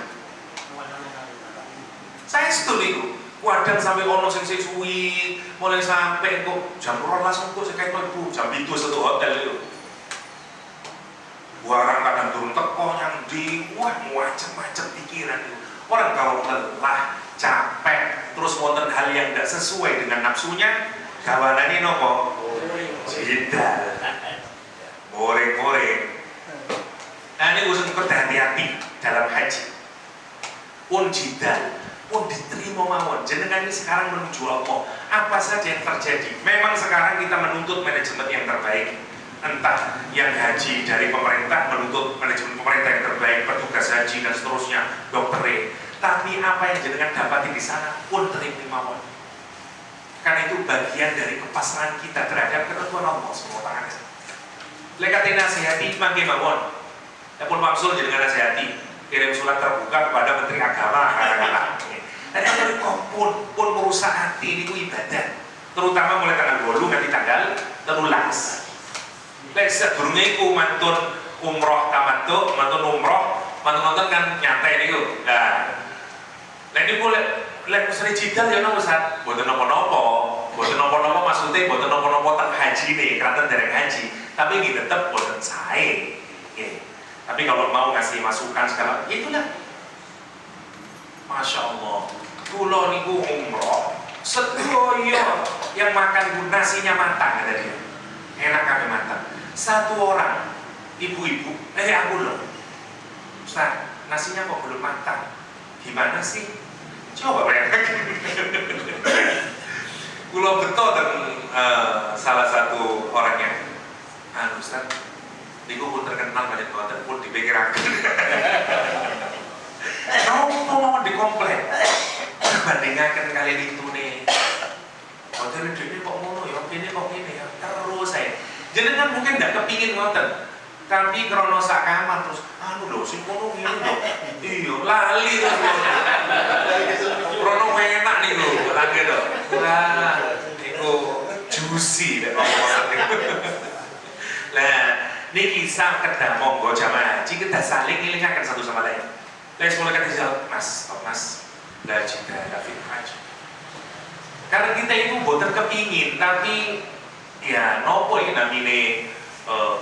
Saya setuju. Kadang sampai ono sing suwi, mulai sampai kok jam 12 kok sekait mlebu, jam 7 satu hotel itu. Barang kadang turun teko yang di macam-macam pikiran itu. Orang kalau lelah, capek, terus wonten hal yang tidak sesuai dengan nafsunya, gawanane nopo? Jidal. Goreng-goreng. Nah ini usul hati-hati dalam haji. Pun jidal, pun diterima mawon. Jenengan ini sekarang menuju Allah. Apa saja yang terjadi? Memang sekarang kita menuntut manajemen yang terbaik. Entah yang haji dari pemerintah menuntut manajemen pemerintah yang terbaik, petugas haji dan seterusnya, dokter. Tapi apa yang jenengan dapati di sana pun terima mawon. Karena itu bagian dari kepasrahan kita terhadap ketentuan Allah SWT. Lekati nasihati makin mawon. Ya pun maksud jenengan nasihati, kirim surat terbuka kepada Menteri Agama katakanlah. Dan kalau pun merusak hati ini ibadah, terutama mulai tanggal 20 nanti tanggal 13. Lek sedurunge iku mantun umroh tamattu, mantun umroh, mantun kan nyantai niku. Nah, lek niku lek mesti jidal ya nang Ustaz, mboten napa-napa. Mboten napa-napa maksudnya mboten napa-napa teng haji nih, kraton dereng haji. Tapi iki tetep mboten sae. Nggih. Tapi kalau mau ngasih masukan segala, ya itulah. Masya Allah, kula niku umroh, sedoyo yang makan nasinya matang kata dia. Enak kami matang. Satu orang ibu-ibu, aku loh Ustaz, nasinya kok belum matang, gimana sih? Coba bayangkan. Kulo betul dan salah satu orangnya Ustaz, niku pun terkenal banyak banget pun dipikirakan. Mau dikomplain bandingkan kalian itu nih. Hotel ini kok ngono ya, ini kok ini ya, terus saya jenengan mungkin tidak kepingin ngoten, tapi krono sak kamar terus lho sing ngono ngene lho. Iya, lali terus. Krono enak niku, lagi to. Wah, niku juicy nek ngomong niku. Lah, niki sak kedah monggo jamaah haji kita saling ngelingaken satu sama lain. Wis mulai kan Mas, la jidala fil haji. Karena kita itu boten kepingin, tapi ya nopo ini namine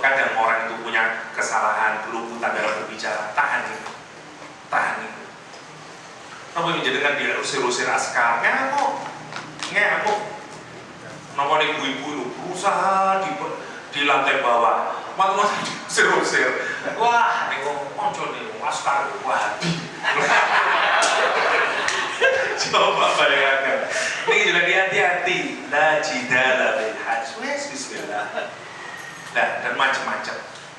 kadang orang itu punya kesalahan keluputan dalam berbicara, tahan itu. Nopo ini jadikan dia usir-usir askar, ngamuk. Nopo ibu-ibu itu berusaha di lantai bawah, malah usir-usir. Wah, ini muncul nih askar, wah. Coba bayangkan. Ini juga hati-hati. La jidala bil hajj. Bismillah. Nah, dan macam-macam.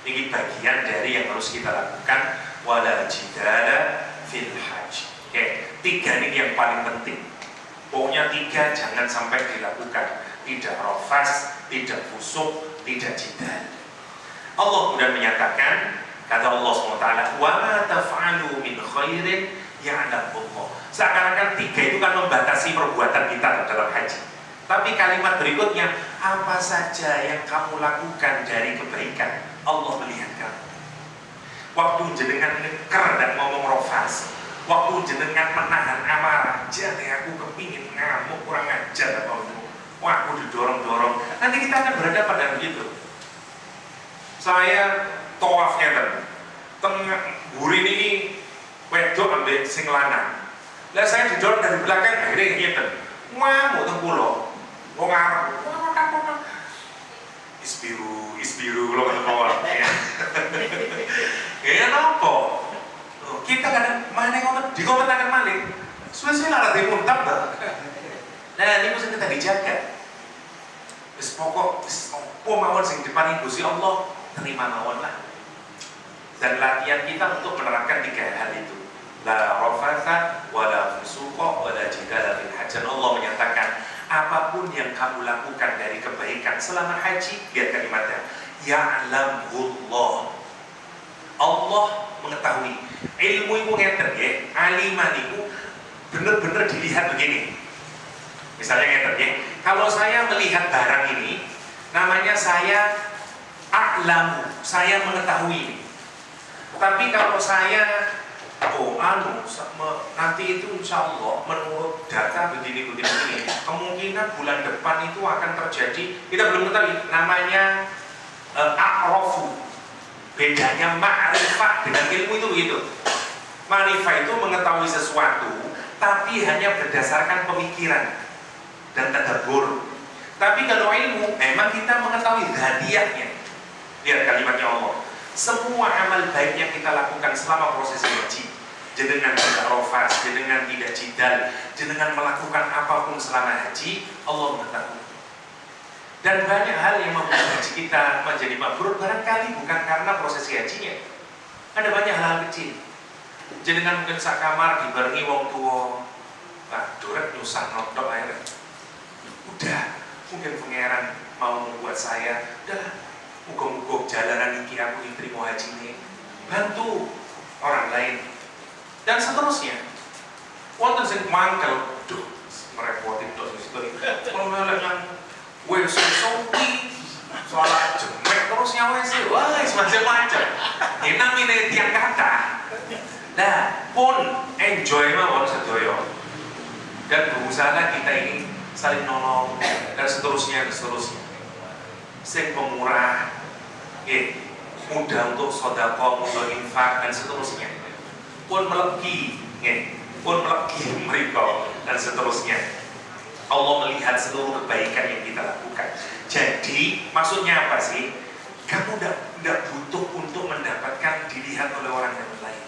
Ini bagian dari yang harus kita lakukan. Wala jidala fil hajj. Oke, 3 ini yang paling penting. Pokoknya 3 jangan sampai dilakukan. Tidak rafas, tidak fusuk, tidak jidal. Allah kemudian menyatakan, kata Allah SWT, wa ma taf'alu min khairin ya'lamullah. Seakan-akan 3 itu kan membatasi perbuatan kita dalam haji. Tapi kalimat berikutnya, apa saja yang kamu lakukan dari kebaikan, Allah melihat kamu. Waktu jenengan ngeker dan ngomong rofas, waktu jenengan menahan amarah, jadi aku kepingin ngamuk kurang ajar apa itu. Wah, aku didorong-dorong. Nanti kita akan berhadapan dengan begitu. Saya tawafnya tengah burin ini wedok ambil sing lanang. Lah saya didorong dari belakang akhirnya ngeten. Wah, mau teng pulau. Wong arep. Isbiru lo ketemu orang. Ya napa? Kita kadang mana ngomong dikomentakan malih. Suwe-suwe lara dimuntap ta. Nah, ini mesti kita dijaga. Wis pokok wis opo mawon sing dipani Gusti Allah, terima mawon lah. Dan latihan kita untuk menerapkan 3 hal itu. La rafatha wala fusuqa wala jidala fil hajj. Allah menyatakan apapun yang kamu lakukan dari kebaikan selama haji, lihat kalimatnya, ya'lamullah. Allah mengetahui. Ilmu itu ngeten ya, aliman itu benar-benar dilihat begini. Misalnya ngeten ya, kalau saya melihat barang ini, namanya saya a'lamu, saya mengetahui ini. Tapi kalau saya nanti itu insya Allah menurut data begini kemungkinan bulan depan itu akan terjadi, kita belum ketahui namanya a'rafu. Bedanya ma'rifah dengan ilmu itu begitu. Ma'rifah itu mengetahui sesuatu tapi hanya berdasarkan pemikiran dan tadabbur. Tapi kalau ilmu memang kita mengetahui hadiahnya. Lihat kalimatnya Allah, semua amal baik yang kita lakukan selama proses haji, jenengan tidak rofas, jenengan tidak jidal, jenengan melakukan apapun selama haji, Allah mengetahui. Dan banyak hal yang membuat haji kita menjadi mabrur barangkali bukan karena proses hajinya. Ada banyak hal kecil. Jenengan mungkin sak kamar dibarengi wong tua, Pak Durek nyusah nonton air. Udah, mungkin pangeran mau membuat saya, udah, muga-muga jalanan iki aku diterima haji ini, bantu orang lain dan seterusnya. Wonten sing mangkel, duh, merepotin tok situ. Kalau melek yang wes sopi soal jemek terus nyawa sih, wah macam-macam. Ini namanya tiang kata. Nah, pun enjoy mawon sedoyo dan berusaha kita ini saling nolong dan seterusnya. Sing pemurah, mudah untuk sedekah, mudah infak dan seterusnya. Pun melegi mereka dan seterusnya. Allah melihat seluruh kebaikan yang kita lakukan. Jadi maksudnya apa sih? Kamu tidak butuh untuk mendapatkan dilihat oleh orang yang lain.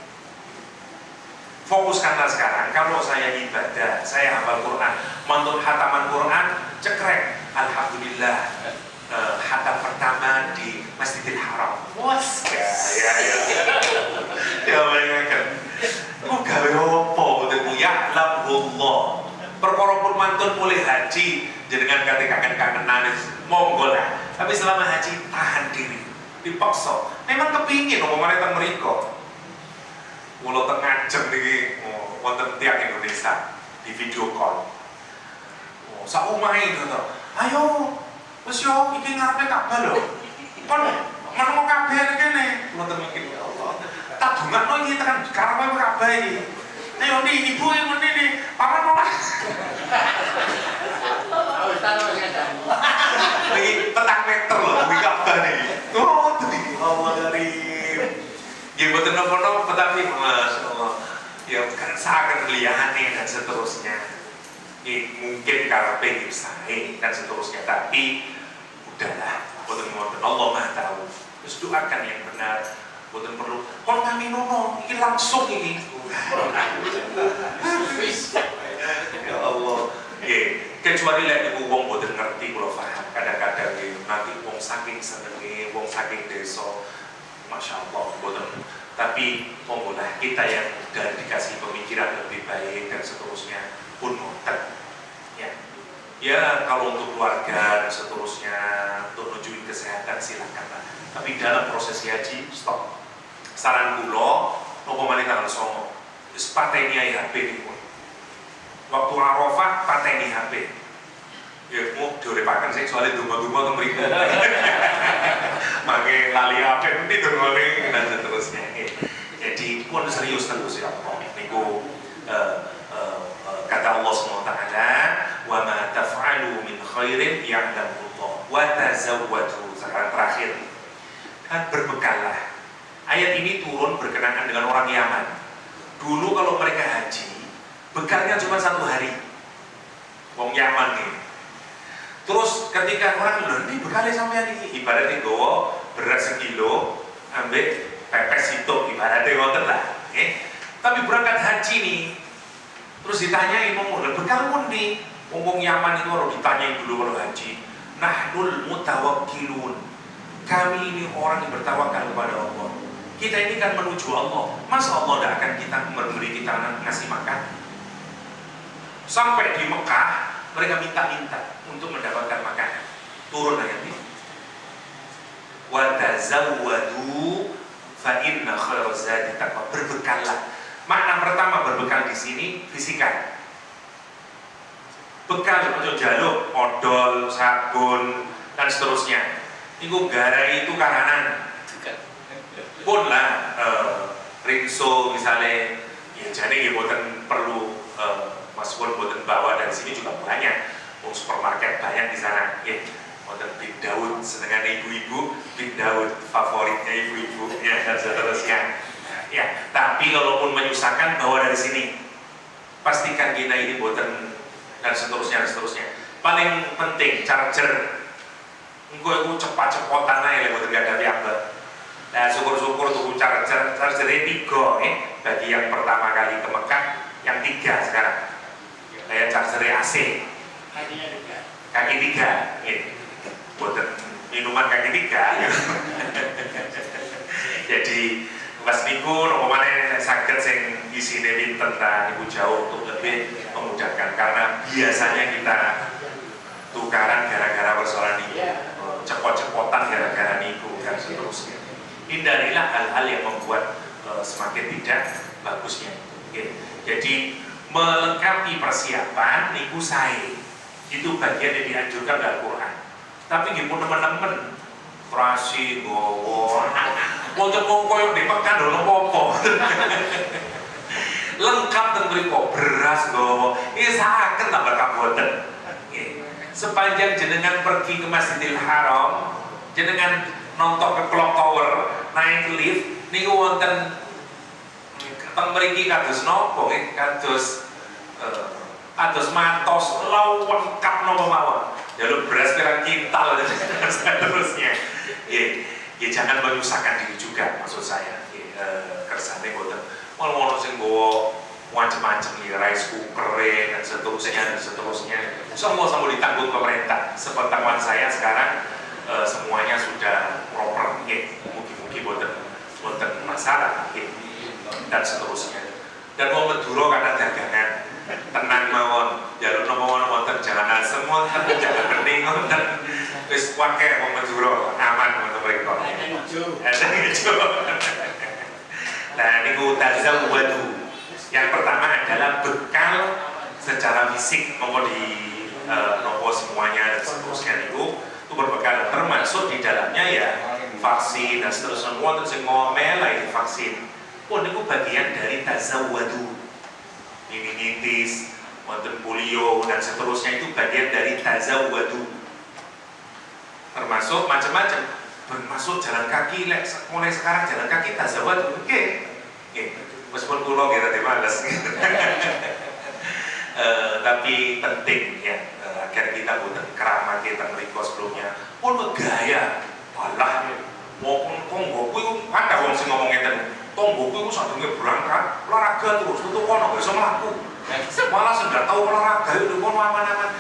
Fokuskanlah sekarang. Kalau saya ibadah, saya hafal Quran, mantun hataman Quran, cekrek, alhamdulillah. Hatam pertama di Masjidil Haram. Was, ya bayangkan. Aku gawe opo boten ya labullah. Perkara pun mantun mulai haji jenengan kate kangen-kangenan monggo lah. Tapi selama haji tahan diri, dipaksa. Memang kepingin omongane teng mriko. Mula teng ngajeng niki wonten tiyang Indonesia di video call. Sak omahe to. Ayo wis yo iki ngarepe Ka'bah lho. Kon meneng kabeh kene. Wonten mungkin ya Allah. Tak dongakno iki tekan karepe Ka'bah iki. Ayo nih ibu yang ini paman malah. Ini petang meter loh di Ka'bah nih. Oh, tuh Allah dari. Ya buat nopo-nopo tetapi Masya Allah. Ya kan sangat kelihatan dan seterusnya. Mungkin karpe sae dan seterusnya, tapi udahlah, boten Allah Maha tahu. Terus doakan yang benar, boten perlu. Kon kami nono, ini langsung ini. Ya Allah, kecuali lek ibu wong boten ngerti kula paham. Kadang-kadang nanti wong saking senenge, wong saking desa, Masya Allah, boten. Tapi monggolah kita yang sudah dikasih pemikiran lebih baik dan seterusnya pun ngoten. Ya kalau untuk keluarga dan seterusnya untuk menuju kesehatan silakan. Tapi dalam proses haji stop. Saran kula nopo malih tanggal 9. Wis pateni ae HP niku. Waktu Arafah pateni HP. Ya mau diurepaken sing soalé donga-donga teng mriku. Mangke lali HP nanti dongane dan seterusnya. Jadi pun serius terus ya Allah. Niku kata Allah SWT, wa ma taf'alu min khairin ya'lamullah wa tazawwadu. Sekarang terakhir kan berbekallah. Ayat ini turun berkenaan dengan orang Yaman. Dulu kalau mereka haji bekalnya cuma 1 hari. Wong Yaman nih. Terus ketika orang lho ini bekalnya sampean iki ibaratnya gowo beras 1 kilo ambek pepes itu ibaratnya ngoten lah. Tapi berangkat haji nih terus ditanyain ngomong, bekal pun nih ngomong Yaman itu harus ditanyain dulu kalau haji. Nahnul mutawakkilun, kami ini orang yang bertawakal kepada Allah. Kita ini kan menuju Allah. Masa Allah tidak akan kita memberi kita ngasih makan? Sampai di Mekah mereka minta-minta untuk mendapatkan makanan. Turun ayat ini. Wa tazawwadu fa inna khairaz zadi taqwa. Berbekallah. Makna pertama berbekal di sini fisikal. Bekal untuk jaluk, odol, sabun dan seterusnya. Iku garai itu kahanan. Pun lah rinso misalnya Ya jadi ya boten perlu masukan boten bawa dari sini juga banyak. Supermarket banyak di sana. Ya, boten Big Daud senengan ibu-ibu, Big Daud favoritnya ibu-ibu ya dan seterusnya. Ya, tapi kalaupun menyusahkan bawa dari sini. Pastikan kita ini boten dan seterusnya. Paling penting charger. Engko cepat-cepotan aja boten gak ada apa. Nah, syukur-syukur tuh chargernya 3 bagi yang pertama kali ke Mekah, yang 3 sekarang. Kayak chargernya AC. Kaki 3, buatan minuman kaki 3. Jadi pas niku nopo maneh saged sing isine pinten ta niku jauh untuk lebih memudahkan karena biasanya kita tukaran gara-gara persoalan ini, cepot-cepotan gara-gara niku dan seterusnya. Hindarilah hal-hal yang membuat semakin tidak bagusnya. Jadi melengkapi persiapan niku sae. Itu bagian yang dianjurkan dalam Quran. Tapi gimana teman-teman terasi gowo mau koyo di pekan lho apa lengkap ten mriku beras gowo iki saged tambah kaboten. Sepanjang jenengan pergi ke Masjidil Haram, jenengan nonton ke Clock Tower, naik lift niku wonten teng mriki kados napa kados matos lengkap napa mawon. Jalur beras pirang kintal dan seterusnya. Ya jangan menyusahkan diri juga maksud saya. Kersane boten. Mau sing gowo macam-macam nih rice cooker dan seterusnya. Semua ditanggung pemerintah. Sepengetahuan saya sekarang semuanya sudah proper. Mungkin boten masalah. Dan seterusnya. Dan mau Madura karena dagangan. Tenang mawon, jalur nomor wonten jangan semua jangan bening wonten wis wae wong Madura aman wonten mriko. Nah niku tazawwadu. Yang pertama adalah bekal secara fisik mau di nopo semuanya dan seterusnya niku itu berbekal termasuk di dalamnya ya vaksin dan seterusnya wonten sing ngomel lagi vaksin. Pun niku bagian dari tazawwadu. Meningitis, wonten polio dan seterusnya itu bagian dari tazawwadu. Termasuk macam-macam, termasuk jalan kaki. Mulai sekarang jalan kaki tazawwadu. Meskipun kula kira males. Tapi penting ya agar kita boten keramat kita mriko sebelumnya. Pun megaya, walah tonggo kuwi ada wong sing ngomong ngeten. Tonggo kuwi sadurunge berangkat olahraga terus tutuk kono gak iso mlaku. Malah sudah tahu olahraga itu kono aman-aman.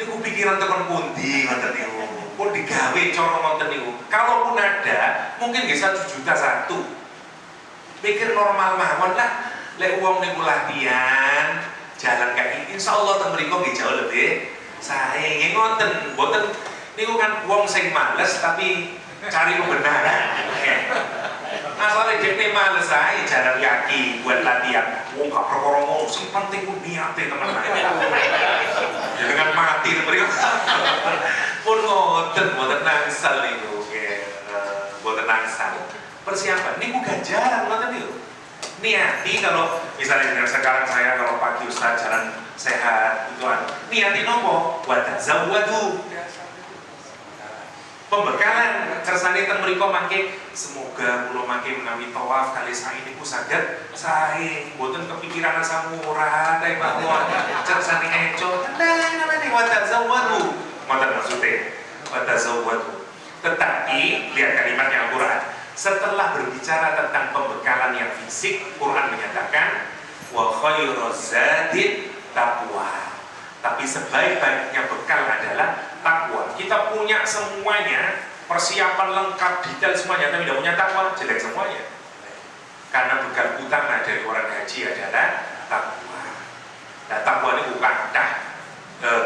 Niku pikiran temen pundi ngoten niku. Pun digawe cara ngoten niku. Kalaupun ada, mungkin nggih 1 juta satu. Pikir normal mawon lah. Lek wong niku latihan jalan kaki, insyaallah teng mriku nggih jauh lebih sae. Nggih ngoten, mboten niku kan wong sing males tapi cari kebenaran. Asalnya dia males aja jalan kaki buat latihan. Gak perkara ngono, sing penting ku niate teman-teman. Dengan mati mereka. Pun mboten nangsal niku, mboten nangsal. Persiapan niku ganjaran ngoten niku. Niati kalau misalnya sekarang saya kalau pagi Ustaz jalan sehat ituan. Niati nopo? Wa tazawwadu. Pembekalan kersane teng mriku mangke semoga kula mangke menawi tawaf kali sae niku saged sae mboten kepikiran asam urat ae mawon kersane eco tenang namane wa tazawwadu ngoten maksude wa tazawwadu. Tetapi lihat kalimatnya Al-Qur'an setelah berbicara tentang pembekalan yang fisik, Quran menyatakan wa khairuz zadi taqwa. Tapi sebaik-baiknya bekal adalah takwa. Kita punya semuanya, persiapan lengkap, detail semuanya, tapi tidak punya takwa, jelek semuanya. Karena bekal utama dari orang haji adalah takwa. Nah, takwa ini bukan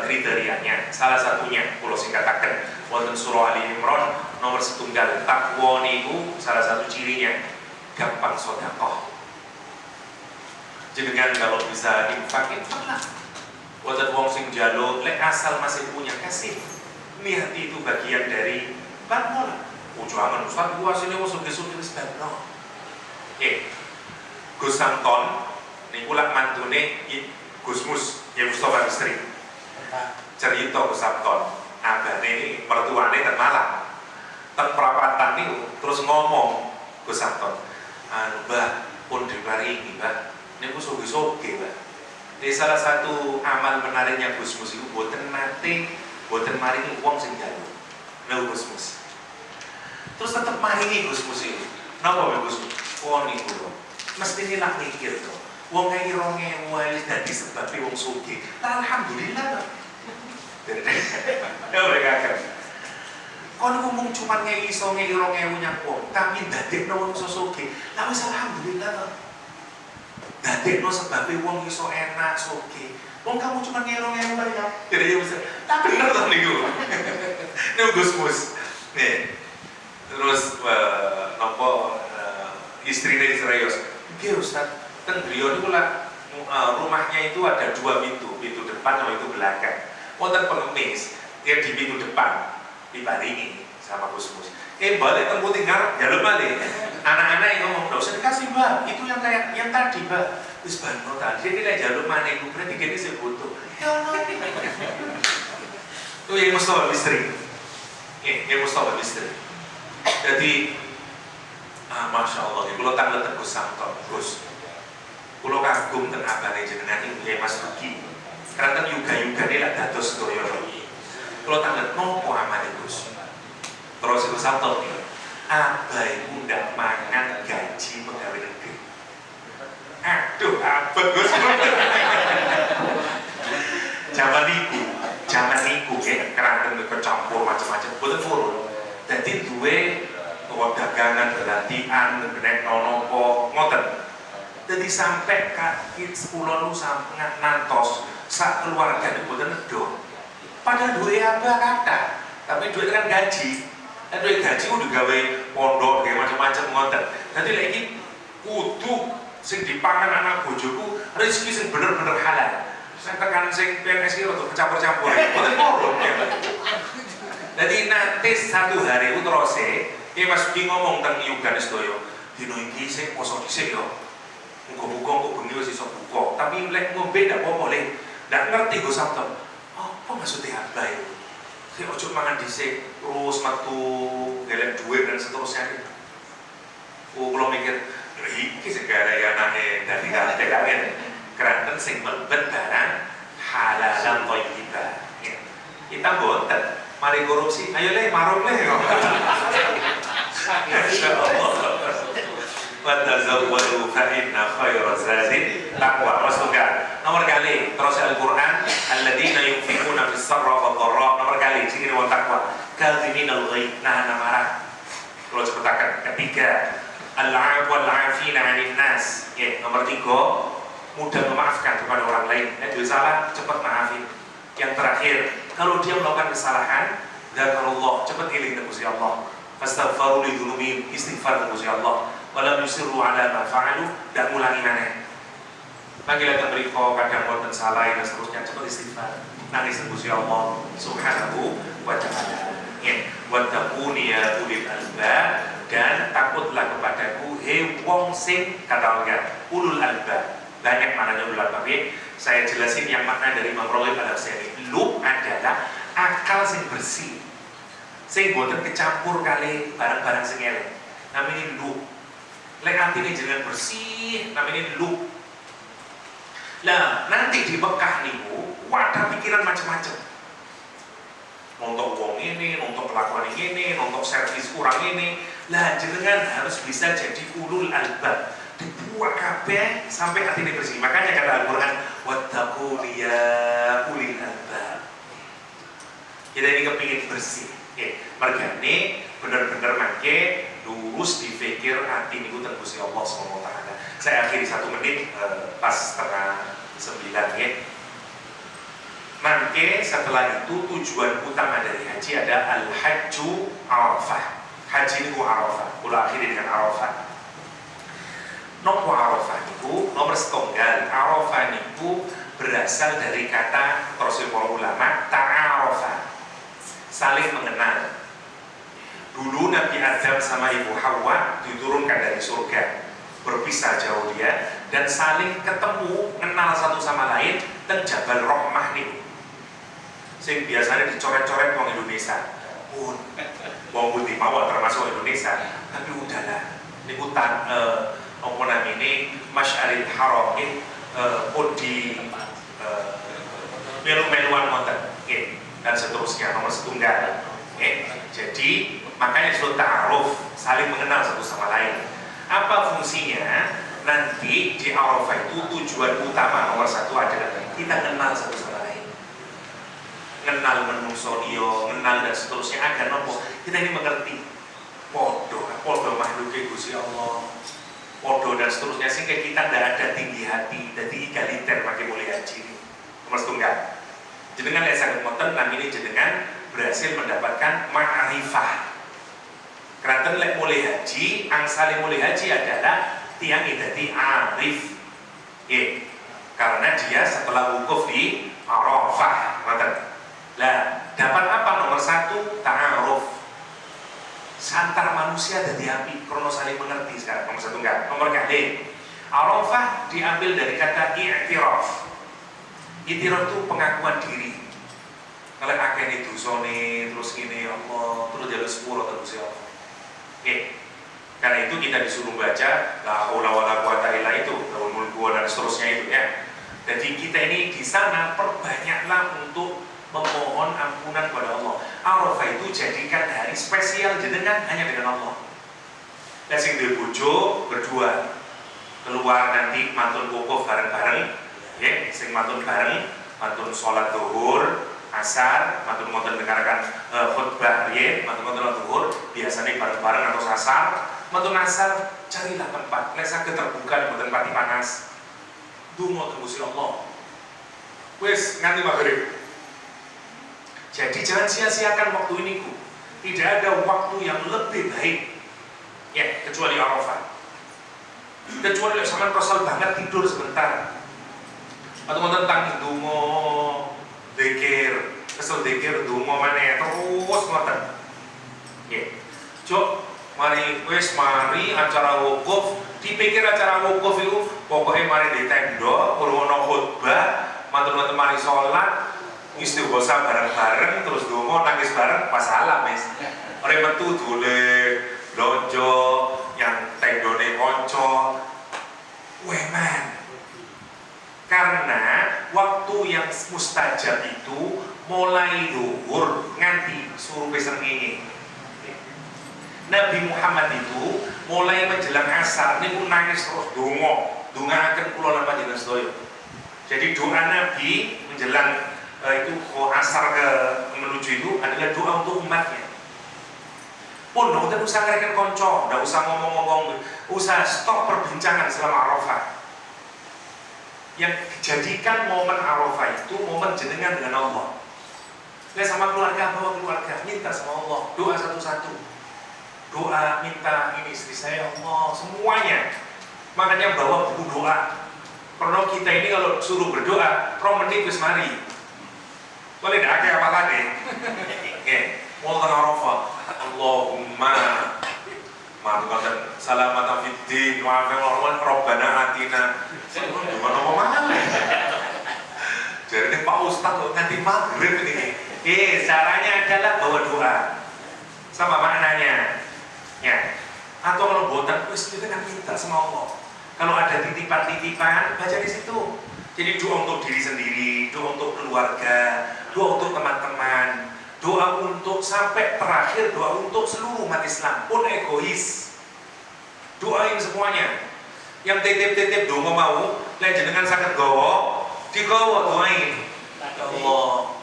kriterianya. Salah satunya, kalau saya katakan, wonten surah Ali Imran nomor 1 takwa niku salah satu cirinya gampang sedekah. Jenengan kalau bisa infak lah. Wonten wong sing njaluk lek asal masih punya kasih. Niat itu bagian dari bangun. Jangan Ustaz gua sini wong sugih-sugih wis bangun. Gus Samton Niku lak mantune Gus Mus, ya Mustafa Istri. Cerita Gus Sabton, abane mertuane ten Malang. Ten perapatan niku terus ngomong Gus Sabton, Mbah pun diparingi, Mbah. Niku soge-soge, Mbah. Ini salah satu amal menariknya Gus Mus itu boten maringi wong sing njaluk. Niku Gus Mus. Terus tetep maringi Gus Mus itu. Napa Gus Mus? Oh niku lho. Mesti nilak mikir to. Wong kaya 2000 wae dadi sebabe wong sugih. Alhamdulillah to. Ya mereka kan. Kon ngomong cuma ngei iso ngei 2000 nyang wong, tapi ndadekno wong iso sugih. Lah wis alhamdulillah to. Ndadekno sebabe wong iso enak sugih. Wong kamu cuma ngei 2000 wae ya. Jadi ya bisa. Tak bener to niku. Niku Gus Mus. Nih. Terus nopo istrinya serius. Nggih Ustaz, ten beliau niku lah rumahnya itu ada 2 pintu, pintu depan sama pintu belakang. Wonten pengemis, dia di pintu depan dibaringi sama Gus Mus. Balik teng putih ngarep jaluk balik. Anak-anak yang ngomong, "Ndak usah dikasih, Mbak. Itu yang kayak yang tadi, Mbak." Wis bano tadi dia jaluk maneh iku berarti kene sing butuh. Ya Allah. Itu yang Mustafa Istri. Yang Mustafa Istri. Jadi Masya Allah, kalau tak letak Gus Sabton, Gus, kalau kagum ten abane jenengan ini Mas Ruki, karena ten yuga-yuga ini lah dados doyo. Kalau tak letak nopo amane Gus, terus Gus Sabton nih, abai ndak mangan gaji pegawai negeri. Aduh, abet Gus. Zaman niku ya, kerana kecampur macam-macam, betul turun. Jadi duwe dagangan berlantian, benek nonopo, ngoten. Jadi sampai kaki 10 lu sampai nantos sak keluarga itu boten nedo. Padahal duit apa kata, tapi duit kan gaji. Dan duit gaji udah gawe pondok, kayak macam-macam ngoten. Jadi lagi kudu sing dipangan anak bojoku rezeki sing bener-bener halal. Saya tekan sing PNS iki rada campur-campur. Boten korup ya. Jadi nanti satu hari itu terus Mas Budi ngomong tentang Yugan Sedoyo dino iki sing poso dhisik yo. Muga-muga kok bengi wis iso buka. Tapi lek ngombe ndak apa-apa le. Ndak ngerti Gus Sabton. Apa maksudnya apa itu? Sing ojo mangan dhisik terus metu golek duit dan seterusnya. Kula mikir, iki segala yanane dadi kabeh kan. Keranten sing mlebet barang halalan thayyibah. Kita boten mari korupsi, ayo le marung le. Watazawwadu fa inna khayra zadi taqwa. Rasulullah nomor kali terus Al-Qur'an alladzina yunfiquna fis sarra wad dharra. Nomor kali sing wong takwa kadhimin al-ghaib nahan marah. Kalau cepetakan ketiga al-'afw wal 'afina 'anil nas. Nomor 3 mudah memaafkan kepada orang lain. Itu salah cepat maafin. Yang terakhir kalau dia melakukan kesalahan dzakarullah cepat iling Gusti Allah. Fastaghfiru li dzunubihim istighfar Gusti Allah. Walam yusirru ala ma fa'alu dan ulangi maneh. Panggilan mriko kadang wonten salah dan seterusnya cepat istighfar. Nangis Gusti Allah Subhanahu wa taala. Wattaquni ya ulil albab dan takutlah kepadaku he wong sing kata Allah ulul albab. Banyak maknanya ulul albab. Saya jelasin yang makna dari Imam Raghib Al-Husayni. Lub adalah akal sing bersih. Sing boten kecampur kali barang-barang sing elek. Namanya lub. Lek atine jenengan bersih, namanya lub. Lah, nanti di Mekah niku wadah pikiran macam-macam. Nontok wong ini, nontok kelakuan ini, nontok servis kurang ini. Lah, jenengan harus bisa jadi ulul albab. Dibuat kabeh sampai atine bersih. Makanya kata Al-Qur'an, wattaqu ya ulil albab. Kita ini kepingin bersih. Mergane bener-bener mangke lurus dipikir hati niku teng Gusti Allah Subhanahu wa taala. Saya akhiri 1 menit pas setengah 9 ya. Mangke setelah itu tujuan utama dari haji ada al-hajju Arafah. Haji niku Arafah. Kula akhiri dengan Arafah. Nopo Arafah niku nomor setunggal. Arafah niku berasal dari kata terus para ulama ta'arafa. Saling mengenal. Dulu Nabi Adam sama Ibu Hawa diturunkan dari surga. berpisah jauh dia dan saling ketemu kenal satu sama lain teng Jabal Rahmah nih sing biasanya dicoret-coret wong Indonesia pun wong putih mawon termasuk Indonesia tapi udahlah ini hutan apa namanya Masyaril Haram pun di melu-meluan wonten dan seterusnya nomor setunggal jadi makanya disebut ta'aruf saling mengenal satu sama lain. Apa fungsinya? Nanti di Arafah itu tujuan utama nomor satu adalah kita kenal satu sama lain, kenal menungso dia, kenal dan seterusnya agar nopo kita ini mengerti podo makhluk Gusti Allah, podo dan seterusnya sehingga kita tidak ada tinggi hati, jadi egaliter pakai mulia haji nomor setunggal. Jenengan yang sangat moten namanya jenengan berhasil mendapatkan ma'rifah. Kerana lek mulai haji, angsale mulai haji adalah tiang idati arif. Karena dia setelah wukuf di Arafah. Lah, dapat apa nomor satu? Ta'aruf. Santar manusia dan api, krono saling mengerti sekarang nomor satu enggak. Nomor kali Arafah diambil dari kata i'tiraf. I'tiraf itu pengakuan diri. Kalau akhirnya itu sone terus ini Allah terus jalur sepuluh terus ya Allah. Karena itu kita disuruh baca la haula wala quwata illa itu, lahul mulku dan seterusnya itu ya. Jadi kita ini di sana perbanyaklah untuk memohon ampunan kepada Allah. Arafah itu jadikan hari spesial jenengan hanya dengan Allah. Dan sing duwe bojo berdua keluar nanti mantun wukuf bareng-bareng, ya, sing mantun bareng, mantun sholat zuhur, asar, mantun ngoten dengarkan khutbah ya, mantun zuhur, biasanya bareng-bareng atau asar, mantun asar carilah tempat, nek saged terbuka mboten pati panas. Donga teng Gusti Allah. Wis nganti maghrib. Jadi jangan sia-siakan waktu ini ku. Tidak ada waktu yang lebih baik ya kecuali Arafah. Kecuali sampean kesel banget tidur sebentar. Atau tentang donga zikir, kesel zikir donga maneh terus ngoten. Nggih. Cuk, mari acara wukuf, dipikir acara wukuf itu pokoknya mari di tenda, kurungono khutbah, mantu-mantu mari sholat, istighosah bareng-bareng, terus donga nangis bareng, pas salam wis. Ora metu dole lonjo yang tendone kanca. Weman. Karena waktu yang mustajab itu mulai zuhur nganti surupe srengenge. Nabi Muhammad itu mulai menjelang asar niku nangis terus dongaaken kula lan panjenengan sedaya. Jadi doa Nabi menjelang itu asar menuju itu adalah doa untuk umatnya. Pun tidak usah ngereken konco, tidak usah ngomong-ngomong, usah stop perbincangan selama Arafah. Yang jadikan momen Arafah itu momen jenengan dengan Allah. Nggak sama keluarga, bawa keluarga, minta sama Allah, doa satu-satu. Doa, minta ini istri saya Allah, semuanya. Makanya bawa buku doa. Karena kita ini kalau suruh berdoa, menit wis mari. Boleh dah kayak apa lagi? Wonten Arafah, Allahumma ma'atukatan salamatan fiddin wa'afin warwan Rabbana atina. Gimana ngomongnya? Jadi Pak Ustadz nanti maghrib ini. Caranya adalah bawa doa. Sama maknanya. Ya. Atau kalau botan, kita kan minta sama Allah. Kalau ada titipan-titipan, baca di situ. Jadi doa untuk diri sendiri, doa untuk keluarga, doa untuk teman-teman, doa untuk sampai terakhir, doa untuk seluruh umat Islam, pun egois. Doain semuanya. Yang titip-titip donga mau, lain jenengan sangat gawa, digawa doain. Ya Allah,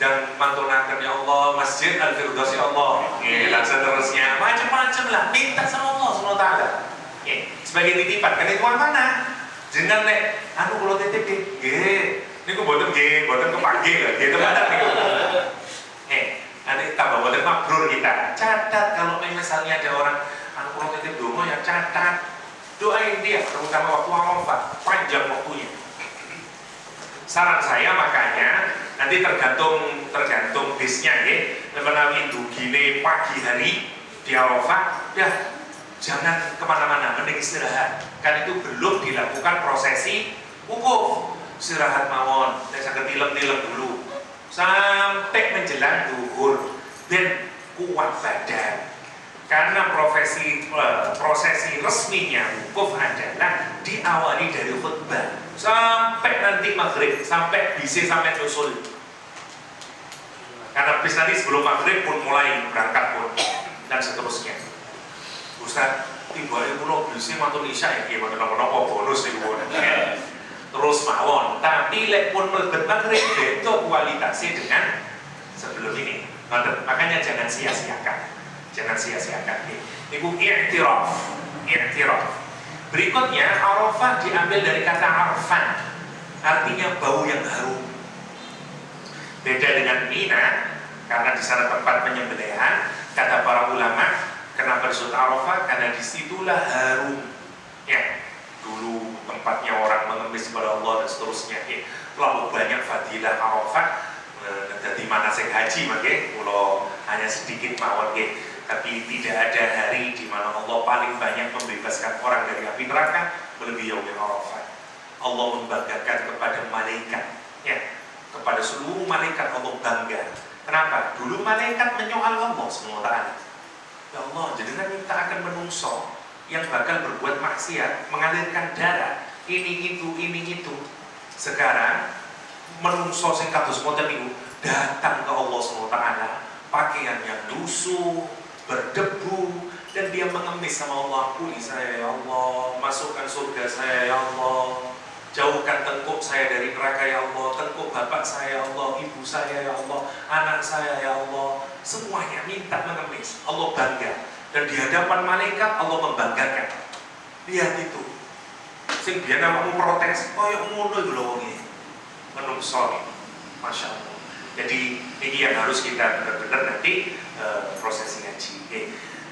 dan mantunakan ya Allah Masjid Al-Firdaus ya Allah, dan seterusnya macam-macam lah, minta sama Allah SWT. Sebagai titipan, kan itu mana? Jangan nek, kalau titip ini ku boten kepagi lah, gitu mana nih? Nanti tambah boten mabrur kita. Catat kalau misalnya ada orang kalau titip dongo ya catat, doain dia, terutama waktu Arafah, panjang waktunya. Saran saya makanya nanti tergantung bisnya ya, menawi dugine pagi hari di Arafah, dah Jangan kemana-mana, mending istirahat. Kan itu belum dilakukan prosesi wukuf. Istirahat mawon, saya sakit tilem-tilem dulu sampai menjelang zuhur dan kuat badan. Karena prosesi resminya wukuf adalah diawali dari khutbah sampai nanti maghrib, sampai bisa sampai nyusul. Karena bis nanti sebelum maghrib pun mulai berangkat pun dan seterusnya. Ustaz, tiba-tiba pulau bisa matun isya ya, gimana nopo bonus nih terus mawon, tapi lek pun melebet maghrib itu kualitasnya dengan sebelum ini. Makanya jangan sia-siakan, jangan sia-siakan. Ibu i'tiraf. Berikutnya Arafah diambil dari kata arfan, artinya bau yang harum. Beda dengan Mina, karena di sana tempat penyembelihan. Kata para ulama, kenapa disebut Arafah? Karena disitulah harum. Ya, dulu tempatnya orang mengemis kepada Allah dan seterusnya. Terlalu banyak fadilah Arafah. Jadi manasik haji, kalau hanya sedikit mawon. Tapi tidak ada hari di mana Allah paling banyak membebaskan orang dari api neraka melebihi yaumil Arafah. Allah membanggakan kepada malaikat, ya, kepada seluruh malaikat Allah bangga. Kenapa? Dulu malaikat menyoal Allah SWT. Ya Allah, jenengan minta akan menungso yang bakal berbuat maksiat, mengalirkan darah, ini itu. Sekarang menungso sing kados ngoten niku datang ke Allah SWT, pakaiannya lusuh, berdebu, dan dia mengemis sama Allah. Ampuni saya ya Allah, masukkan surga saya ya Allah, jauhkan tengkuk saya dari neraka ya Allah, tengkuk bapak saya ya Allah, ibu saya ya Allah, anak saya ya Allah, semuanya minta mengemis. Allah bangga, dan di hadapan malaikat Allah membanggakan. Lihat itu, sing biyen awakmu protes, koyo ngono iku lho wong iki. Menungso, masya Allah. Jadi ini yang harus kita benar-benar nanti prosesi ngaji.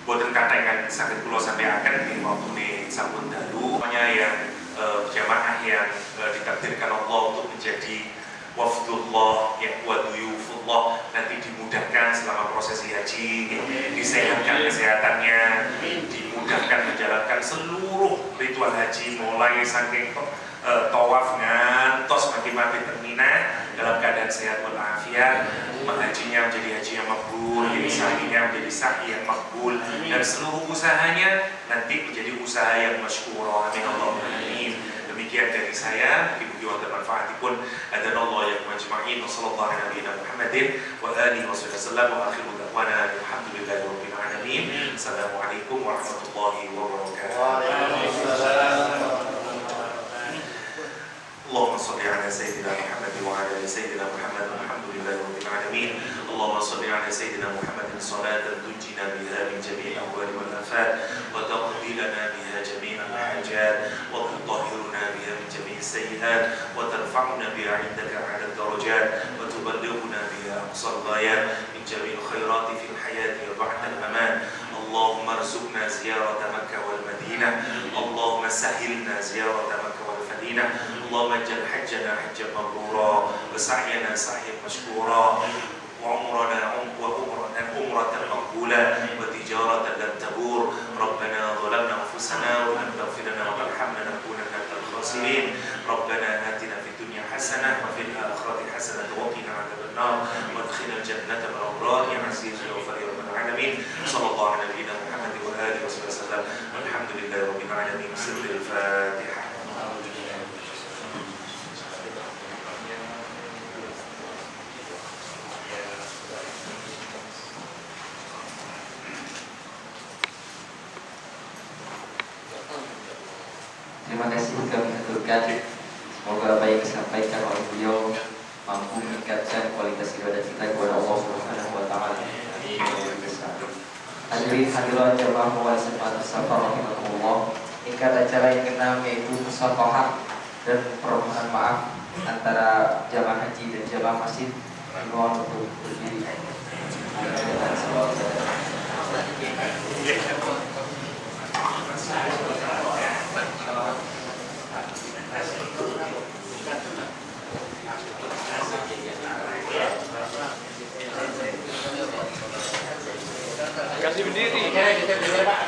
Boten katakan sakit kula sampai akan di waktu ini sampun dalu. Pokoknya yang jamaah yang ditakdirkan Allah untuk menjadi wafdullah, ya, wa duyufullah, nanti dimudahkan selama prosesi haji, disehatkan kesehatannya, dimudahkan menjalankan seluruh ritual haji, mulai saking tawaf ngantos mati-mati termina dalam keadaan sehat walafiat, hajinya menjadi haji yang makbul, jadi sa'inya menjadi sa'i yang makbul, dan seluruh usahanya nanti menjadi usaha yang masyhur. Amin Allahumma amin. Demikian dari saya, mugi-mugi wonten manfaatipun. Adanallahu ya majma'in, sallallahu alaihi Muhammadin wa alihi wasallam, wa akhiru da'wana alhamdulillahi rabbil alamin. Assalamualaikum warahmatullahi wabarakatuh. اللهم صل على سيدنا محمد وعلى ال سيدنا محمد والحمد لله رب العالمين. اللهم صل على سيدنا محمد صلاة تنجينا بها من جميع الأهوال والآفات وتقضي لنا بها جميع الحاجات وتطهرنا بها من جميع السيئات وترفعنا بها عندك أعلى الدرجات وتبلغنا بها أقصى الغايات من جميع الخيرات في الحياة وبعد الممات. اللهم ارزقنا زيارة مكة والمدينة. اللهم سهلنا زيارة مكة والمدينة. اللهم اجعل حجنا حجا مبرورا وسعينا سعيا مشكورا وعمرنا عمرة مقبولة وتجارة لن تبور. ربنا ظلمنا أنفسنا وإن لم تغفر لنا وترحمنا لنكونن من الخاسرين. ربنا آتنا في الدنيا حسنة وفي الآخرة حسنة وقنا عذاب النار وادخلنا الجنة مع الأبرار يا عزيز يا غفور يا رب العالمين. صلى الله على نبينا محمد وآله وصحبه وسلم والحمد لله رب العالمين. سر الفاتحة. Terima kasih kami aturkan. Semoga apa yang disampaikan oleh beliau mampu meningkatkan kualitas ibadah kita kepada Allah Subhanahu wa taala. Hadirin hadirat jamaah muwazzafatus safar rahimakumullah. Tingkat acara yang keenam yaitu musafahah dan permohonan maaf antara jamaah haji dan jamaah masjid. Mohon untuk berdiri. Kasih berdiri. Kita berdiri Pak.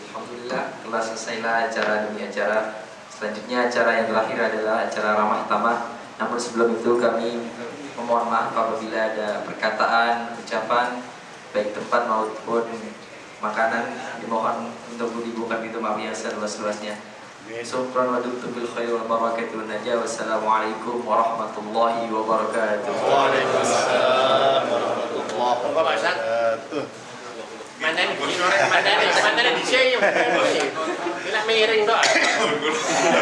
Alhamdulillah telah selesailah acara demi acara. Selanjutnya acara yang terakhir adalah acara ramah tamah. Namun sebelum itu kami memohon maaf apabila ada perkataan, ucapan baik tempat maupun makanan dimohon untuk dibuka pintu maaf yang seluas-luasnya. Syukran wa duktum bil khair wal barakatuh wan najah. Wassalamualaikum warahmatullahi wabarakatuh. Waalaikumsalam warahmatullahi wabarakatuh. Mana ni di sini. Bila miring doa.